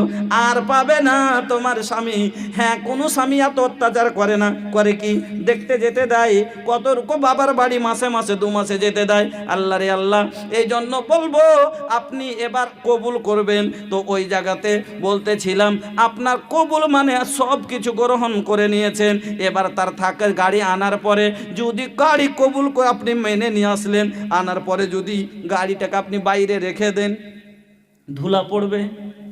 আর পাবে না তোমার স্বামী। হ্যাঁ, কোনো স্বামী এত অত্যাচার করে না, করে কি? দেখতে যেতে দেয় কত রকম বাবার বাড়ি, মাসে মাসে 2 মাসে যেতে দেয়। আল্লাহ রে আল্লাহ, এই জন্য বলবো আপনি এবার কবুল করবেন। তো ওই জায়গাতে বলতেছিলাম আপনার কবুল মানে সব কিছু গ্রহণ করে নিয়েছেন, এবার তার থাকার গাড়ি আনার পরে যদি গাড়ি কবুল করে আপনি মেনে নিয়ে আসলেন, আনার পরে যদি গাড়িটাকে আপনি বাইরে রেখে দেন, ধুলা পড়বে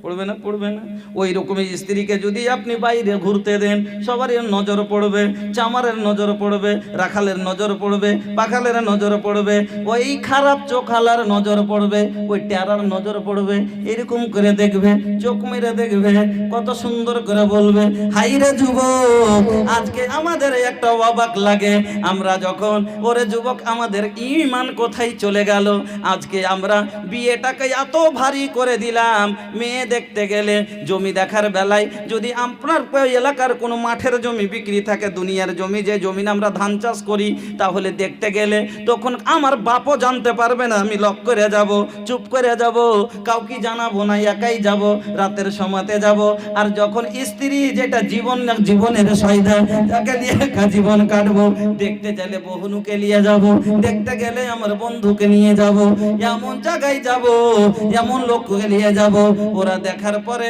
পড়বে না? পড়বে না? ওই রকমই স্ত্রীকে যদি আপনি বাইরে ঘুরতে দেন, সবারই নজর পড়বে, চামারের নজর পড়বে, রাখালের নজর পড়বে, পাখালের নজর পড়বে, ওই খারাপ চোখালার নজর পড়বে, ওই টেরার নজর পড়বে। এরকম করে দেখবে, চোখ মেরে দেখবে, কত সুন্দর করে বলবে, হাইরে যুবক। আজকে আমাদের একটা অবাক লাগে, আমরা যখন ওরে যুবক আমাদের ঈমান কোথায় চলে গেল। আজকে আমরা বিয়েটাকে এত ভারী করে দিলাম। মেয়ে দেখতে গেলে, জমি দেখার বেলায় যদি আপনার এলাকার কোনো মাঠের জমি বিক্রি থাকে, দুনিয়ার জমি, যে জমি আমরা ধান চাষ করি, তাহলে দেখতে গেলে তখন আমার বাপও জানতে পারবে না, আমি লক করে যাব, চুপ করে যাব, কাউকে জানাবো না, একাই যাব, রাতের সময়তে যাব। আর যখন স্ত্রী যেটা জীবনের সয়দা, তাকে নিয়ে একা জীবন কাটবো, দেখতে গেলে বহুনুকে নিয়ে যাব, দেখতে গেলে আমার বন্ধুকে নিয়ে যাব, এমন জায়গায় যাব, এমন লোককে নিয়ে যাব, ওরা দেখার পরে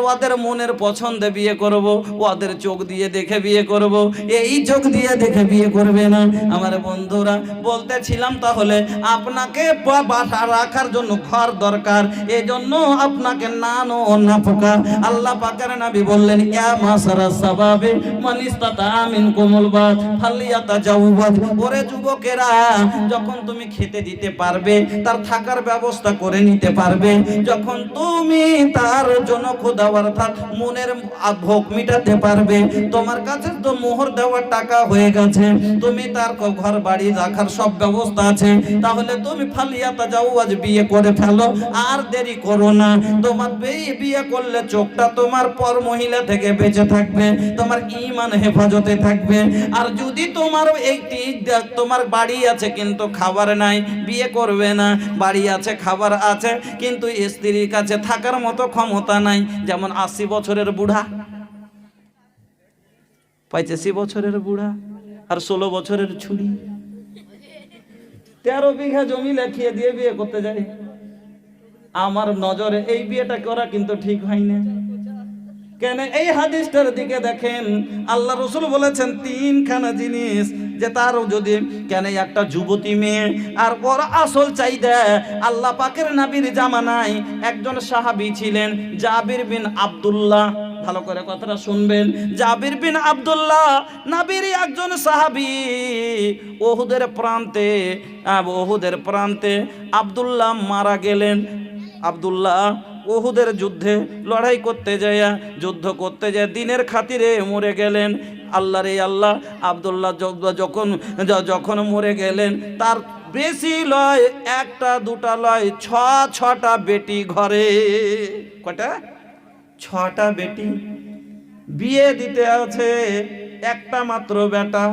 ওদের মনের পছন্দে বিয়ে করব, ওদের চোখ দিয়ে দেখে বিয়ে করব। এই চোখ দিয়ে দেখে বিয়ে করবে না। আমার বন্ধুরা বলতেছিলাম, তাহলে আপনাকে বাসা রাখার জন্য ঘর দরকার, এজন্য আপনাকে নানো না পোকা। আল্লাহ পাকের নবী বললেন, ইয়া মাসারা সাবাবে মান ইসতাতা মিনকুমুল বাত ফালিয়াতাজাওয়াজ। ওরে যুবকেরা, যখন তুমি খেতে দিতে পারবে, তার থাকার ব্যবস্থা করে নিতে পারবে, যখন তুমি তার জন্য খোদা অর্থাৎ মনের ভোগ মিটাতে পারবে, তোমার কাছে তো মোহর দেওয়ার টাকা হয়ে গেছে, তুমি তার ঘর বাড়ি রাখার সব ব্যবস্থা আছে, তাহলে তুমি ফালিয়াতাজাওয়াজ বিয়ে করে ফেলো, আর দেরি করো না। তোমার বিয়ে করলে চোখটা তোমার পর মহিলা থেকে বেঁচে থাকবে, তোমার ঈমান হেফাজতে থাকবে। আর যদি তোমার একটি তোমার বাড়ি আছে কিন্তু খাবার নাই, বিয়ে করবে না। বাড়ি আছে, খাবার আছে, কিন্তু স্ত্রীর কাছে থাকার মতো ক্ষমতা নাই। যেমন 80 বছরের বুড়া, 85 বছরের বুড়া আর 16 বছরের ছুরি, 13 বিঘা জমি লেখিয়ে দিয়ে বিয়ে করতে যায়। আমার নজরে এই বিয়েটা করা কিন্তু ঠিক হয় না। কেন? এই হাদিসটার দিকে দেখেন, আল্লাহ রাসূল বলেছেন 3খানা জিনিস, যে তার যদি কেন একটা যুবতী মেয়ে আর ওর আসল চাহিদা। আল্লাহ পাকের নবীর জামানায় একজন সাহাবী ছিলেন, জাবির বিন আব্দুল্লাহ। ভালো করে কথাটা শুনবেন, জাবির বিন আব্দুল্লাহ নবীর একজন সাহাবী। ওহুদের প্রান্তে আব্দুল্লাহ মারা গেলেন। আব্দুল্লাহ ওহুদের যুদ্ধে লড়াই করতে যায়, যুদ্ধ করতে যায় দিনের খাতিরে মরে গেলেন। আল্লাহ রে আল্লাহ, আব্দুল্লাহ যখন মরে গেলেন, তার বেশি লয়, একটা দুটা লয়, 6টা বেটি ঘরে। কয়টা? 6টা বেটি। বিয়ে দিতে আছে একটা মাত্র বেটা,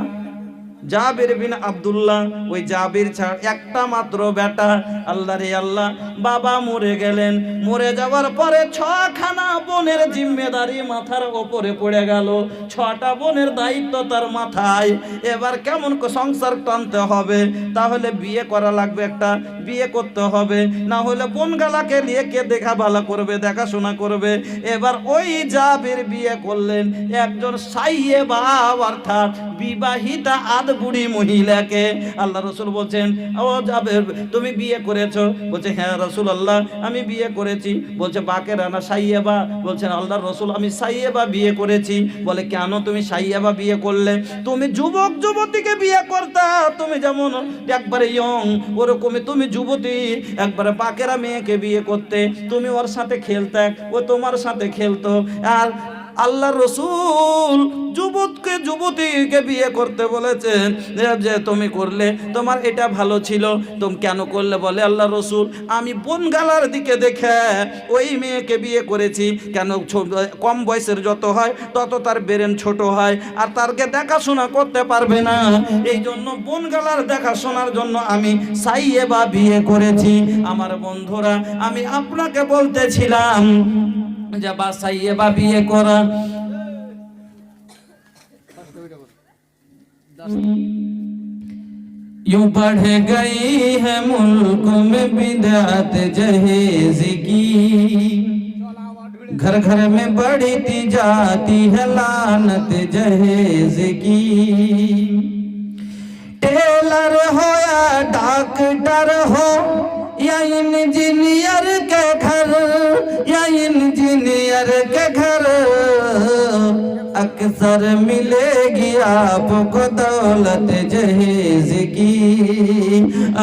জাবির বিন আব্দুল্লাহ। ওই জাবির ছাড় একটা মাত্র বেটা। আল্লাহ রে আল্লাহ, বাবা মরে গেলেন। মরে যাওয়ার পরে 6খানা বোনের জিম্মেদারি মাথার ওপরে পড়ে গেল। 6টা বোনের দায়িত্ব তার মাথায়। এবার কেমন সংসার টানতে হবে? তাহলে বিয়ে করা লাগবে, একটা বিয়ে করতে হবে, না হলে বোন গালাকে নিয়ে কে ভালো করবে, দেখাশোনা করবে। এবার ওই জাবির বিয়ে করলেন একজন সাইয়েবা অর্থাৎ বিবাহিতা বুড়ি মহিলাকে। আল্লাহ রাসূল বলছেন, ও জাবের, তুমি বিয়ে করেছো? বলছে, হ্যাঁ রাসূলুল্লাহ, আমি বিয়ে করেছি। বলছে, বাকেরা না সাইয়েবা? বলছেন, আল্লাহর রাসূল, আমি সাইয়েবা বিয়ে করেছি। বলে, কেন তুমি সাইয়েবা বিয়ে করলে? তুমি যুবক যুবতীকে বিয়ে করতা, তুমি যেমন একবারে ইয়ং, ওরকমই তুমি যুবতী একবারে বাকেরা মেয়েকে বিয়ে করতে, তুমি ওর সাথে খেলতে, ও তোমার সাথে খেলতো। আর আল্লাহ রসুল যুবতীকে বিয়ে করতে বলেছেন, যে তুমি করলে তোমার এটা ভালো ছিল, তুমি কেন করলে? বলে, আল্লাহ রসুল, আমি বনগালার দিকে দেখে ওই মেয়েকে বিয়ে করেছি। কেন? কম বয়সের যত হয় তত তার ব্রেন ছোট হয়, আর তারকে দেখাশোনা করতে পারবে না। এই জন্য বনগালার দেখাশোনার জন্য আমি সাইয়েবা বিয়ে করেছি। আমার বন্ধুরা, আমি আপনাকে বলতেছিলাম যে সাইয়েবা বিয়ে করা। यूं बढ़ गई है मुल्क में बिदअत जहेज की, घर घर में बढ़ती जाती है लानत जहेज की। टेलर हो या डॉक्टर हो या इंजीनियर के घर, या इंजीनियर के घर अक्सर मिलेगी आपको दौलत जहेज की,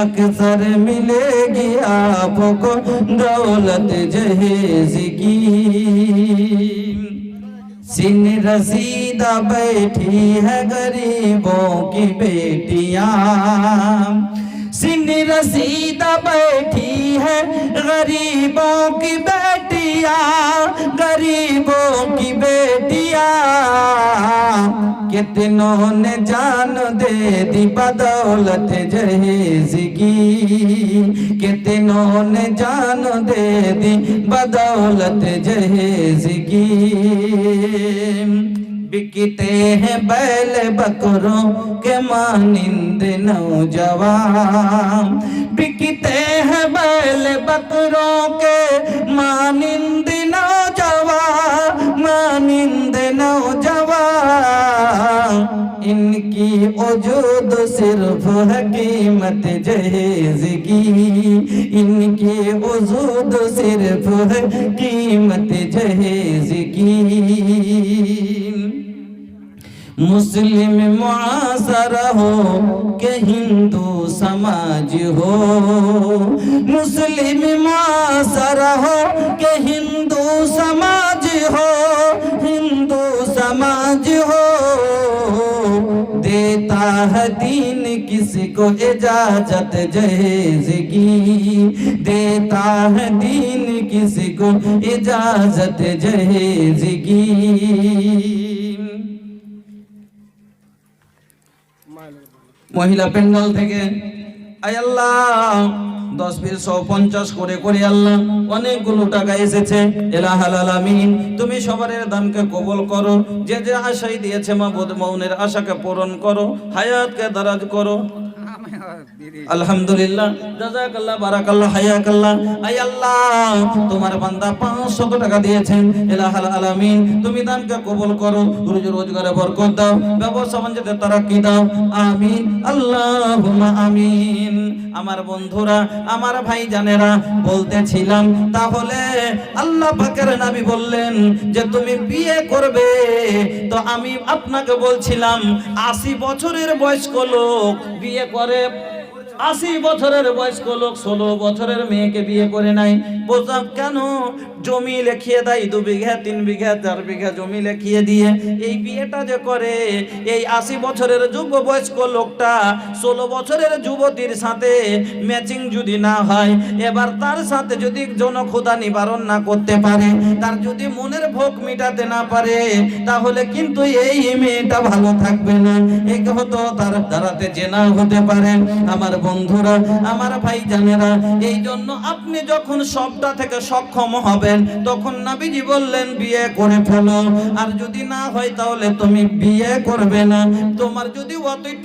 अक्सर मिलेगी आपको दौलत जहेज की। सिन रसीदा बैठी है गरीबों की बेटियां, सिन रसीदा बैठी है गरीबों की बेटियां, गरीबों की बेटियां। कितनों ने जान दे दी बदौलत जहेज की, कितनों ने जान दे दी बदौलत जहेज की। बिकते हैं बैल बकरों के मानिंद नौजवान, बिकते हैं बैल बकरों के मानिंद नौजवान, मानिंद नौजवान। इनकी वजूद सिर्फ है कीमत जहेज की, इनकी वजूद सिर्फ है कीमत जहेज की। मुस्लिम मुआसरा हो के हिंदू समाज हो, मुस्लिम मुआसरा हो के हिंदू समाज हो, हिंदू समाज हो। देता है दीन किसी को इजाजत जहेज की, देता है दीन किसी को इजाजत जहेज की। মহিলা প্যান্ডেল থেকে আয় আল্লাহ 10 20 100 50 করে করে আল্লাহ অনেকগুলো টাকা এসেছে। ইলাহাল আলামিন তুমি সবার দানকে কবুল করো, যে যে আশাই দিয়েছে মাবুদ মৌনের আশাকে পূরণ করো, হায়াতকে দারাজ করো। আলহামদুলিল্লাহ, জাযাকাল্লাহ, বারাকাল্লাহ, হায়াকাল্লাহ। আয় আল্লাহ তোমার বান্দা 500 টাকা দিয়েছেন, ইলাহাল আলামিন তুমি দানকে কবুল করো, রুজি রোজগারে বরকত দাও, ব্যবসা বাণিজ্যে তারাক্কি দাও, আমিন আল্লাহুম্মা আমিন। আমার বন্ধুরা, আমার ভাই জানেরা, বলতেছিলাম তাহলে আল্লাহ পাকের নবী বললেন যে তুমি বিয়ে করবে, তো আমি আপনাকে বলছিলাম 80 বছরের বয়স্ক লোক বিয়ে করে, 80 বছরের বয়স্ক লোক 16 বছরের মেয়েকে বিয়ে করে নাই। বলতাম কেন? জমি লিখিয়ে দেয় 2 বিঘা 3 বিঘা 4 বিঘা জমি লিখিয়ে দিয়ে এই বিয়েটা যে করে, এই 80 বছরের যুব বয়স্ক লোকটা 16 বছরের যুবতীর সাথে ম্যাচিং যদি না হয়, এবার তার সাথে যদি জনক্ষুধা নিবারণ না করতে পারে, তার যদি মনের ভোগ মিটাতে না পারে, তাহলে কিন্তু এই মেয়েটা ভালো থাকবে না, এই হতো তার দ্বারাতে জেনা হতে পারে। আমার বন্ধুরা, আমার ভাই জানেরা, এই জন্য আপনি যখন সবটা থেকে সক্ষম হবেন, তখন নবীজি বললেন বিয়ে করে ফেলো। আর যদি না হয় তাহলে তুমি বিয়ে করবে না। তোমার যদি অতই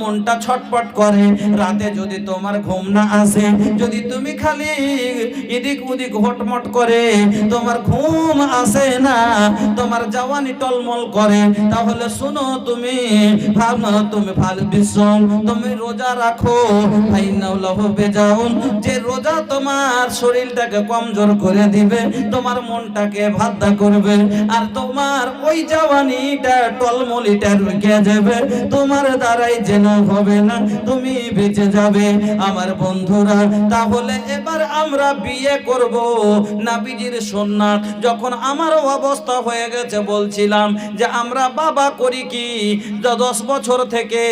মনটা ছটপট করে, রাতে যদি তোমার ঘুম না আসে, যদি তুমি খালি এদিক ওদিক হটমট করে, তোমার ঘুম আসে না, তোমার জওয়ানি টলমল করে, তাহলে শুনো তুমি ভালো বিশ্রাম, তুমি রোজা রাখো। যে রোজা তোমার শরীরটাকে কমজোর করে দিবে, তোমার মনটাকে ভাদ্দা করবে, আর তোমার ওই জওয়ানিটা টলমলিটা রুকে যাবে, তোমার দ্বারাই যেন হবে না, তুমি বেঁচে যাবে। আমার বন্ধুরা, তাহলে এবার আমরা বিয়ে করব নবীজির সুন্নাত। যখন আমার অবস্থা হয়ে গেছে, বলছিলাম যে আমরা বাবা করি কি 10 বছর থেকে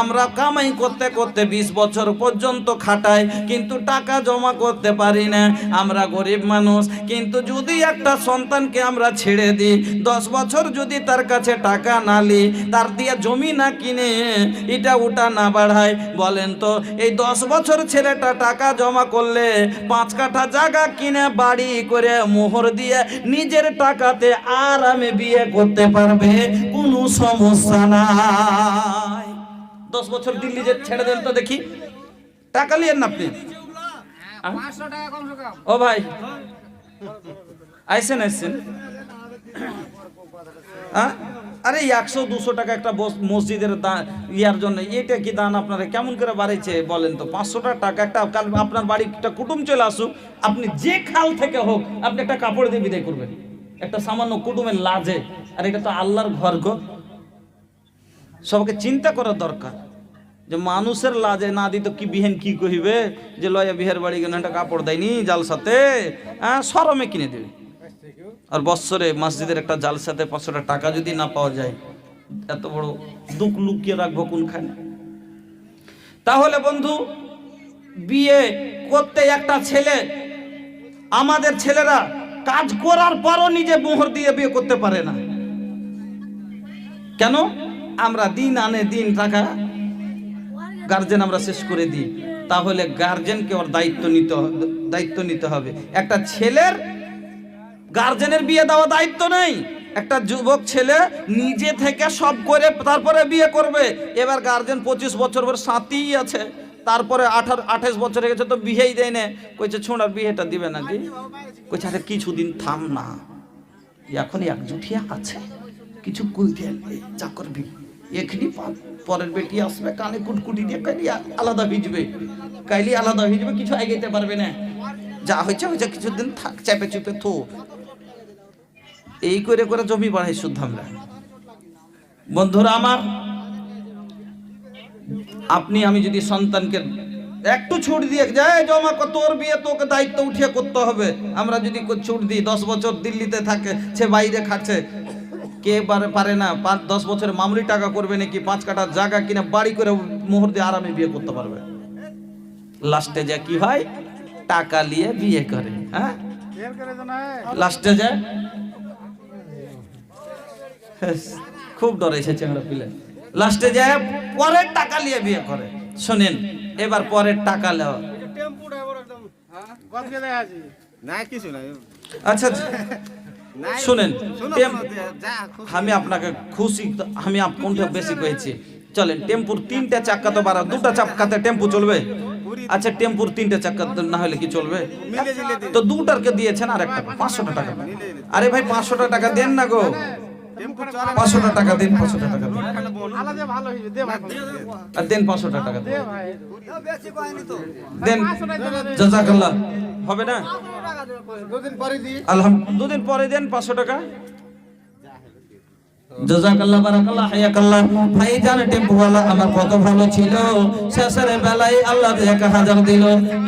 আমরা কামাই করতে করতে 20 বছর পর্যন্ত খাটাই, কিন্তু টাকা জমা করতে পারি না। আমরা গরিব মানুষ, কিন্তু যদি একটা সন্তানকে আমরা ছেড়ে দিই, 10 বছর যদি তার কাছে টাকা না লি, তার দিয়ে জমি না কিনে, এটা ওটা না বাড়ায়, বলেন তো এই 10 বছর ছেলেটা টাকা জমা করলে 5 কাঠা জায়গা কিনে বাড়ি করে মোহর দিয়ে নিজের টাকাতে আরামে বিয়ে করতে পারবে, কোনো সমস্যা নাই। 10 বছর দিল্লি যে ছেড়ে দেন তো দেখি, টাকা লিয়েন না আপনি। 500 টাকা কমসে কম। ও ভাই আইসেন, হ্যাঁ আরে 100-200 টাকা একটা মসজিদের দান ইয়ার জন্য, এটা কি দান আপনারা কেমন করে বাড়াইছে বলেন তো? 500 টাকা একটা, কাল আপনার বাড়ি একটা কুটুম চলে আসুক, আপনি যে খাল থেকে হোক আপনি একটা কাপড় দিয়ে বিদায় করবেন, একটা সামান্য কুটুমের লাজে। আর এটা তো আল্লাহর ঘর গো। সবকে চিন্তা করার দরকার যে মানুষের লাজে না দিত কি বিহেন কি কহিবে যে লয়া বিহের বাড়ি গেলে একটা কাপড় দেয়নি জালসাতে, হ্যাঁ শরমে কিনে দেবে। আর বৎসরে মসজিদের একটা জালসাতে 500 টাকা যদি না পাওয়া যায়, এত বড় দুঃখ লুকিয়ে রাখবো কোনখানে? তাহলে বন্ধু, বিয়ে করতে একটা ছেলে, আমাদের ছেলেরা কাজ করার পরও নিজে মোহর দিয়ে বিয়ে করতে পারে না। কেন? আমরা দিন আনে দিন টাকা গার্জেন আমরা শেষ করে দিই। তাহলে গার্জেনকে ওর দায়িত্ব নিতে হবে। একটা ছেলের গার্জেনের বিয়ে দেওয়া দায়িত্ব নেই। একটা যুবক ছেলে নিজে থেকে সব করে তারপরে বিয়ে করবে। এবার গার্জেন 25 বছর পর সাথেই আছে, তারপরে 28 বছর হয়ে গেছে তো বিয়েই দেয় না, কইছে ছোড়ার বিয়েটা দিবে নাকি? কইছে আরে কিছুদিন থাম না, এখনই একজুটিয়া আছে, কিছু কইতে যা করবি এখনই পরের বেটি আসবে কানে কুটকুটি দিয়ে কাইলি আলাদা ভিজবে, কাইলি আলাদা ভিজবে, কিছু আগাইতে পারবে না, যা হয়েছে হয়েছে, কিছুদিন থাক, চাপে চুপে থো। এই করে করে জমি বাড়াই শুদ্ধ আমরা। বন্ধুরা আমার, আপনি আমি যদি সন্তানকে একটু ছুট দিয়ে যায়, জমা তোর বিয়ে তোকে দায়িত্ব উঠিয়ে করতে হবে, আমরা যদি ছুট দিই, 10 বছর দিল্লিতে থাকে, সে বাইরে খাচ্ছে, কে পারে না 5-10 বছরে মামুলি টাকা করবে নাকি 5 কাঠা জায়গা কিনে বাড়ি করে মোহর দিয়ে আরামে বিয়ে করতে পারবে। লাস্টে যা কি হয়, টাকা নিয়ে বিয়ে করে। হ্যাঁ, লাস্টে যা খুব ডরেছে চেংড়া পিলে, লাস্টে যায় পরের টাকা নিয়ে বিয়ে করে। শোনেন, এবার পরের টাকা নেওয়া, আচ্ছা শুনেন, আমি আপনাকে খুশি, আমি কোনটা বেশি কয়েছি, চলেন টেম্পুর 3টে চাক্কা তো বাড়া, 2টা চাক্কাতে টেম্পু চলবে? আচ্ছা টেম্পুর 3টে চাক্কা না হলে কি চলবে? তো 2টারকে দিয়েছেন আর একটা 500 টাকা। আরে ভাই 500 টাকা দেন না গো, 500 টাকা দিন, 500 টাকা দিন, আর দেন 500 টাকা দেন, জাযাকাল্লাহ। হবে না? আলহামদুলিল্লাহ, 2 দিন পরে দেন 500 টাকা। জাযাকাল্লাহ, বারাকাল্লাহ, হায়াকাল্লাহ। ভাইজান টেম্পুওয়ালা আমার কত ভালো ছিল, শেষের বেলায় আল্লাহ 1000 দিল।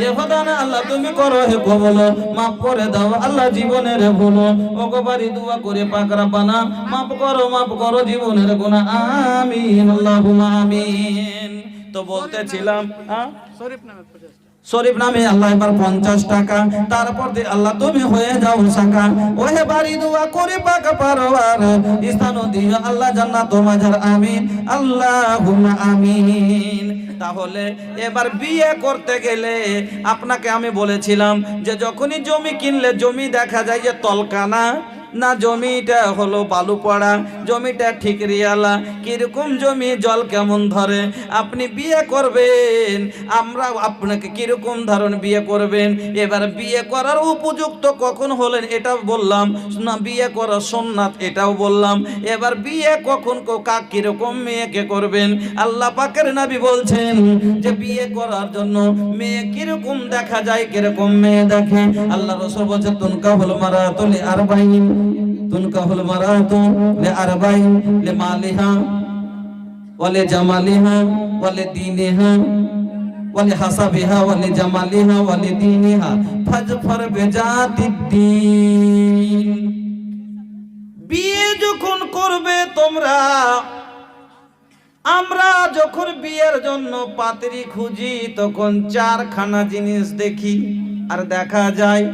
এ খোদানা আল্লাহ তুমি করো হে কবুল, মাফ করে দাও আল্লাহ জীবনের ভুল। ওগো বাড়ি দোয়া করে পাক রব্বানা, মাফ করো জীবনের গুনাহ, আমিন আল্লাহুম্মা আমিন। তো বলতেছিলাম শরীফ নামে আল্লাহ এবার 50 টাকা, তারপর দিয়ে আল্লাহ তুমি হয়ে যাও সাকা। ওহে বাড়ি দোয়া করে পাক পারওয়ার, স্থান দিও আল্লাহ জান্নাত মাঝার, আমিন আল্লাহুম্মা আমিন। তাহলে এবার বিয়ে করতে গেলে আপনাকে আমি বলেছিলাম যে যখনই জমি কিনলে জমি দেখা যায় যে তলকানা না, জমিটা হলো বালু পড়া, জমিটা ঠিক রিয়ালা, কিরকম জমি, জল কেমন ধরে। আপনি বিয়ে করবেন, আমরা আপনাকে কিরকম ধরন বিয়ে করবেন, এবার বিয়ে করার উপযুক্ত কখন হলেন এটা বললাম না, বিয়ে করার সুন্নাত এটাও বললাম। এবার বিয়ে কখন কাক কিরকম মেয়েকে করবেন, আল্লাহ পাকের নবী বলছেন যে বিয়ে করার জন্য মেয়ে কিরকম দেখা যায়, কিরকম মেয়ে দেখে। আল্লাহ রাসূল বলেছেন তুনকাহুল মারাতু লিআরবাইন, তুনকাহুল মারাতু লিআরবাইন, লিমালিহা ওয়া লিজামালিহা ওয়া লিদীনিহা ওয়া লিহাসাবিহা ওয়া লিজামালিহা ওয়া লিদীনিহা ফাজফার বিজাতিদ্দীন। বিয়ে যখন করবে তোমরা, আমরা যখন বিয়ের জন্য পাত্রী খুঁজি তখন 4খানা জিনিস দেখি, আর দেখা যায়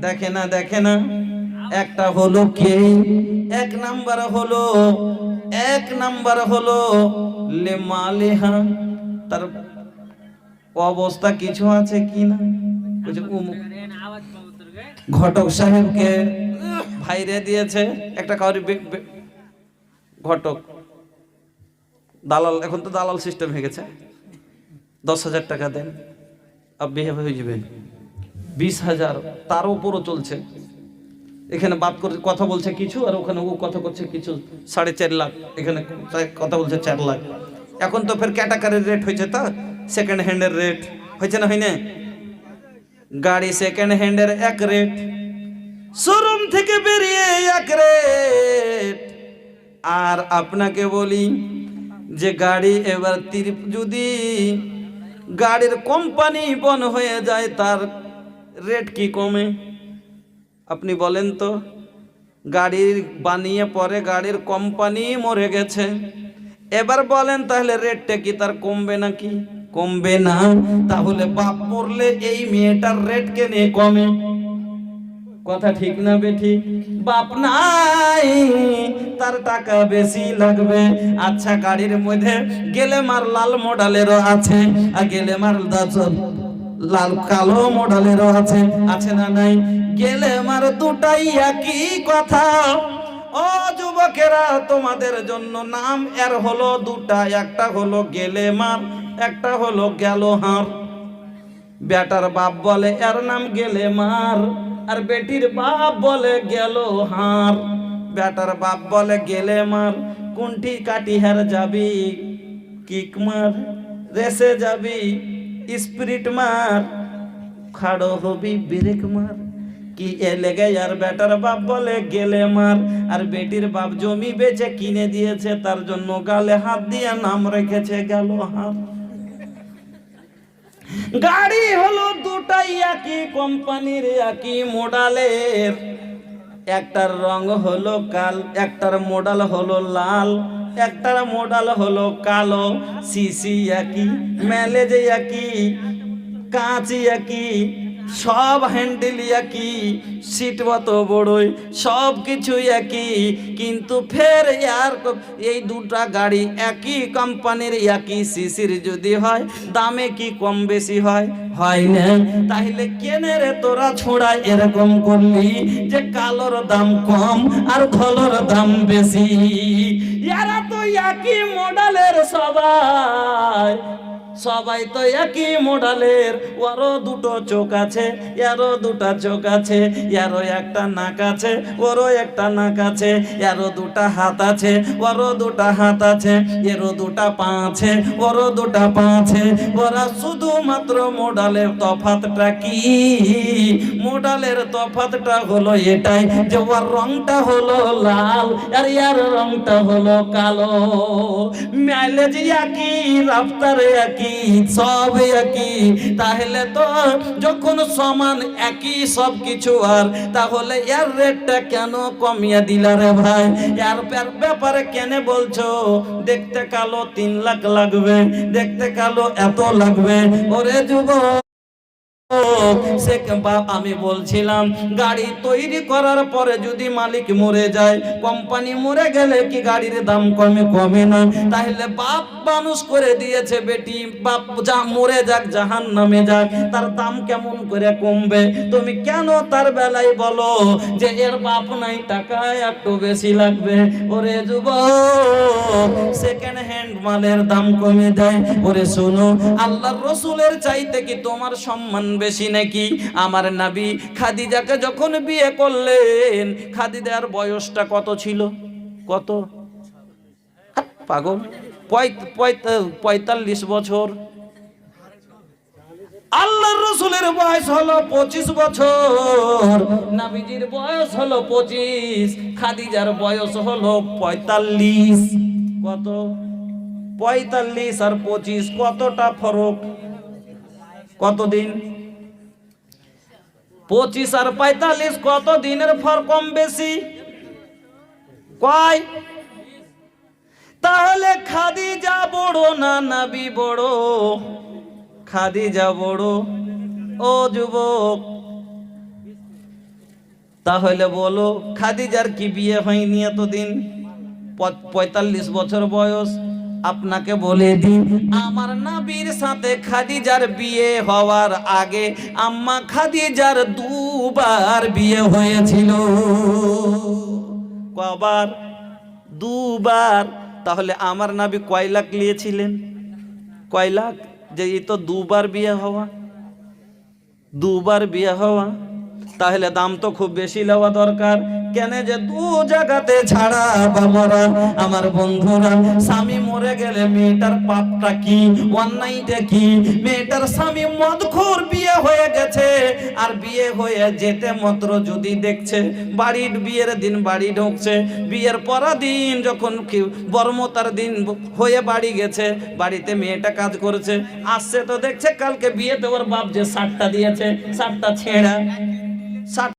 দেখে না। একটা হলো কে, 1 নাম্বার হলো লিমালিহা, তার অবস্থা কিছু আছে কিনা। ঘটক সাহেবকে ভাইরে দিয়েছে একটা কাউরি ঘটক, দালাল, এখন তো দালাল সিস্টেম হয়ে গেছে, 10,000 টাকা দেন আর বিয়ে হয়ে যাবে, 20,000 তার উপরও চলছে। এখানে বাপ কথা বলছে কিছু, আর ওখানে ও কথা করছে কিছু, 4.5 লাখ, এখানে কথা বলছে 4 লাখ। এখন তো ফের ক্যাটাগরির রেট হয়েছে, তা সেকেন্ড হ্যান্ডের রেট হয়েছে না, হয় না? গাড়ি সেকেন্ড হ্যান্ডের এক রেট, শোরুম থেকে বেরিয়ে এক রেট। আর আপনাকে বলি যে গাড়ি এবার যদি গাড়ির কোম্পানি বন্ধ হয়ে যায়, তার রেট কি কমে? আপনি বলেন তো। গাড়ি বানিয়ে পরে গাড়ির কোম্পানি মরে গেছে, এবার বলেন তাহলে রেটটা কি তার কমবে নাকি? কমবে না। তাহলে বাপ মরলে এই মেয়েটার রেট কেনে কমে? কথা ঠিক না বেঠিক? বাপ নাই, তার টাকা বেশি লাগবে। আচ্ছা, গাড়ির মধ্যে গেলেমার লাল মডেলেরও আছে, আর গেলেমার লাল কালো মডেলেরও আছে, আছে না নাই? গেলেমার দুটাই একই কথা। ও যুবকেরা, তোমাদের জন্য নাম এর হলো দুটা, একটা হলো গেলেমার, একটা হলো গেলোহার। বেটার বাপ বলে এর নাম গেলেমার, আর বেটির বাপ বলে গেলোহার। বেটার বাপ বলে গেলেমার, কুন্ঠি কাটিহার যাবি, কিক মার, রেসে যাবি, স্পিরিট মার, খাড়ো হবি ব্রেক মার। কি এ লেগে আর বেটার বাপ বলে গেলেমার, আর বেটির বাপ জমি বেচে কিনে দিয়েছে, তার জন্য গালে হাত দিয়ে নাম রেখেছে গেলোহার। গাড়ি হলো দুটাই একই কোম্পানির, একই মডেলের, একটার রং হলো কাল, একটার মডেল হলো লাল, একটার মডেল হলো কালো। সিসি একই, মাইলেজ একই, কাঁচ একই, সব হ্যান্ডেল একই, সিট মতো বড়ই, সব কিছু একই। কিন্তু ফের এই দুটা গাড়ি একই কোম্পানির, একই সিসির যদি হয়, দামে কি কম বেশি হয়? হয় না। তাহলে কেনে রে তোরা ছোড়া এরকম করলি যে কালোর দাম কম আর ধলোর দাম বেশি? এরা তো একই মডেলের, সবাই তো একই মডেলের। ওরও দুটো চোখ আছে, এরও দুটা চোখ আছে, এরও একটা নাক আছে, ওরও একটা নাক আছে, এরও দুটা হাত আছে, ওরও দুটা হাত আছে, এরও দুটা পা আছে, ওরও দুটা পা আছে। ওরা শুধুমাত্র মডেলের তফাৎটা কি? মডেলের তফাৎটা হলো এটাই যে ওর রংটা হলো লাল, আর এর রংটা হলো কালো। মাইলেজ একই, রাফতার একই, সব একই। তাহলে তো যখন সমান একই সব কিছু, আর তাহলে এর রেটটা কেন কমিয়ে দিলা রে ভাই? এর ব্যাপারে কেন বলছো দেখতে কালো 3 লাখ লাগবে, দেখতে কালো এত লাগবে? ওরে যুবক, আমি বলছিলাম গাড়ি তৈরি করার পরে যদি মালিক মরে যায়, কোম্পানি মরে গেলে কি গাড়ির দাম কমে? কমে না। তাহলে বাপ মানুষ করে দিয়েছে, বেটি বাপ যা মরে যাক, জাহান্নামে যাক, তার দাম কেমন করে কমবে? তুমি কেন তার বেলায় বলো যে এর বাপ নাই, টাকা একটু বেশি লাগবে? ওরে যুবক, সেকেন্ড হ্যান্ড মালের দাম কমে দেয়। ওরে শোনো, আল্লাহর রসুলের চাইতে কি তোমার সম্মান বেশি নাকি? আমার নবী খাদিজাকে যখন বিয়ে করলেন, খাদিজার বয়সটা কত ছিল? কত? পাগল, 45 বছর। আল্লাহর রসুলের বয়স হলো 25 বছর, নবীজির বয়স হলো 25, খাদিজার বয়স হলো 45। কত? 45 আর 25 কতটা ফরক? কতদিন? 25 আর 45 কত দিনের ফর কম বেশি? কয়? তাহলে খাদিজা বড় না নবী বড়? খাদিজা বড়। ও যুবক, তাহলে বলো খাদিজার কি বিয়ে হয়নি এতদিন? 45 বছর বয়স। আপনাকে বলে দিই, আমার নবীর সাথে খাদিজার বিয়ে হওয়ার আগে আম্মা খাদিজার 2 বার বিয়ে হয়েছিল। কবার? 2 বার। তাহলে আমার নবী কয় লাখ নিয়েছিলেন? কয় লাখ? যে এই তো 2 বার বিয়ে হওয়া, 2 বার বিয়ে হওয়া। তাহলে দাম তো খুব বেশি নেওয়া দরকার। কেন যে দু জায়গাতে ছাড়া বাবারা আমার বন্ধুরা, স্বামী মরে গেলে মেয়েটার পাপটা কি, অন্যায়টা কি? মেয়েটার স্বামী মদখোর, বিয়ে হয়ে গেছে, আর বিয়ে হয়ে যেতে মাত্র যদি দেখছে বাড়ির বিয়ের দিন বাড়ি ঢুকছে, বিয়ের পরা দিন যখন বর্মতার দিন হয়ে বাড়ি গেছে, বাড়িতে মেয়েটা কাজ করেছে, আসছে তো দেখছে কালকে বিয়েতে ওর বাপ যে শার্টটা দিয়েছে শার্টটা ছেঁড়া, শার্ট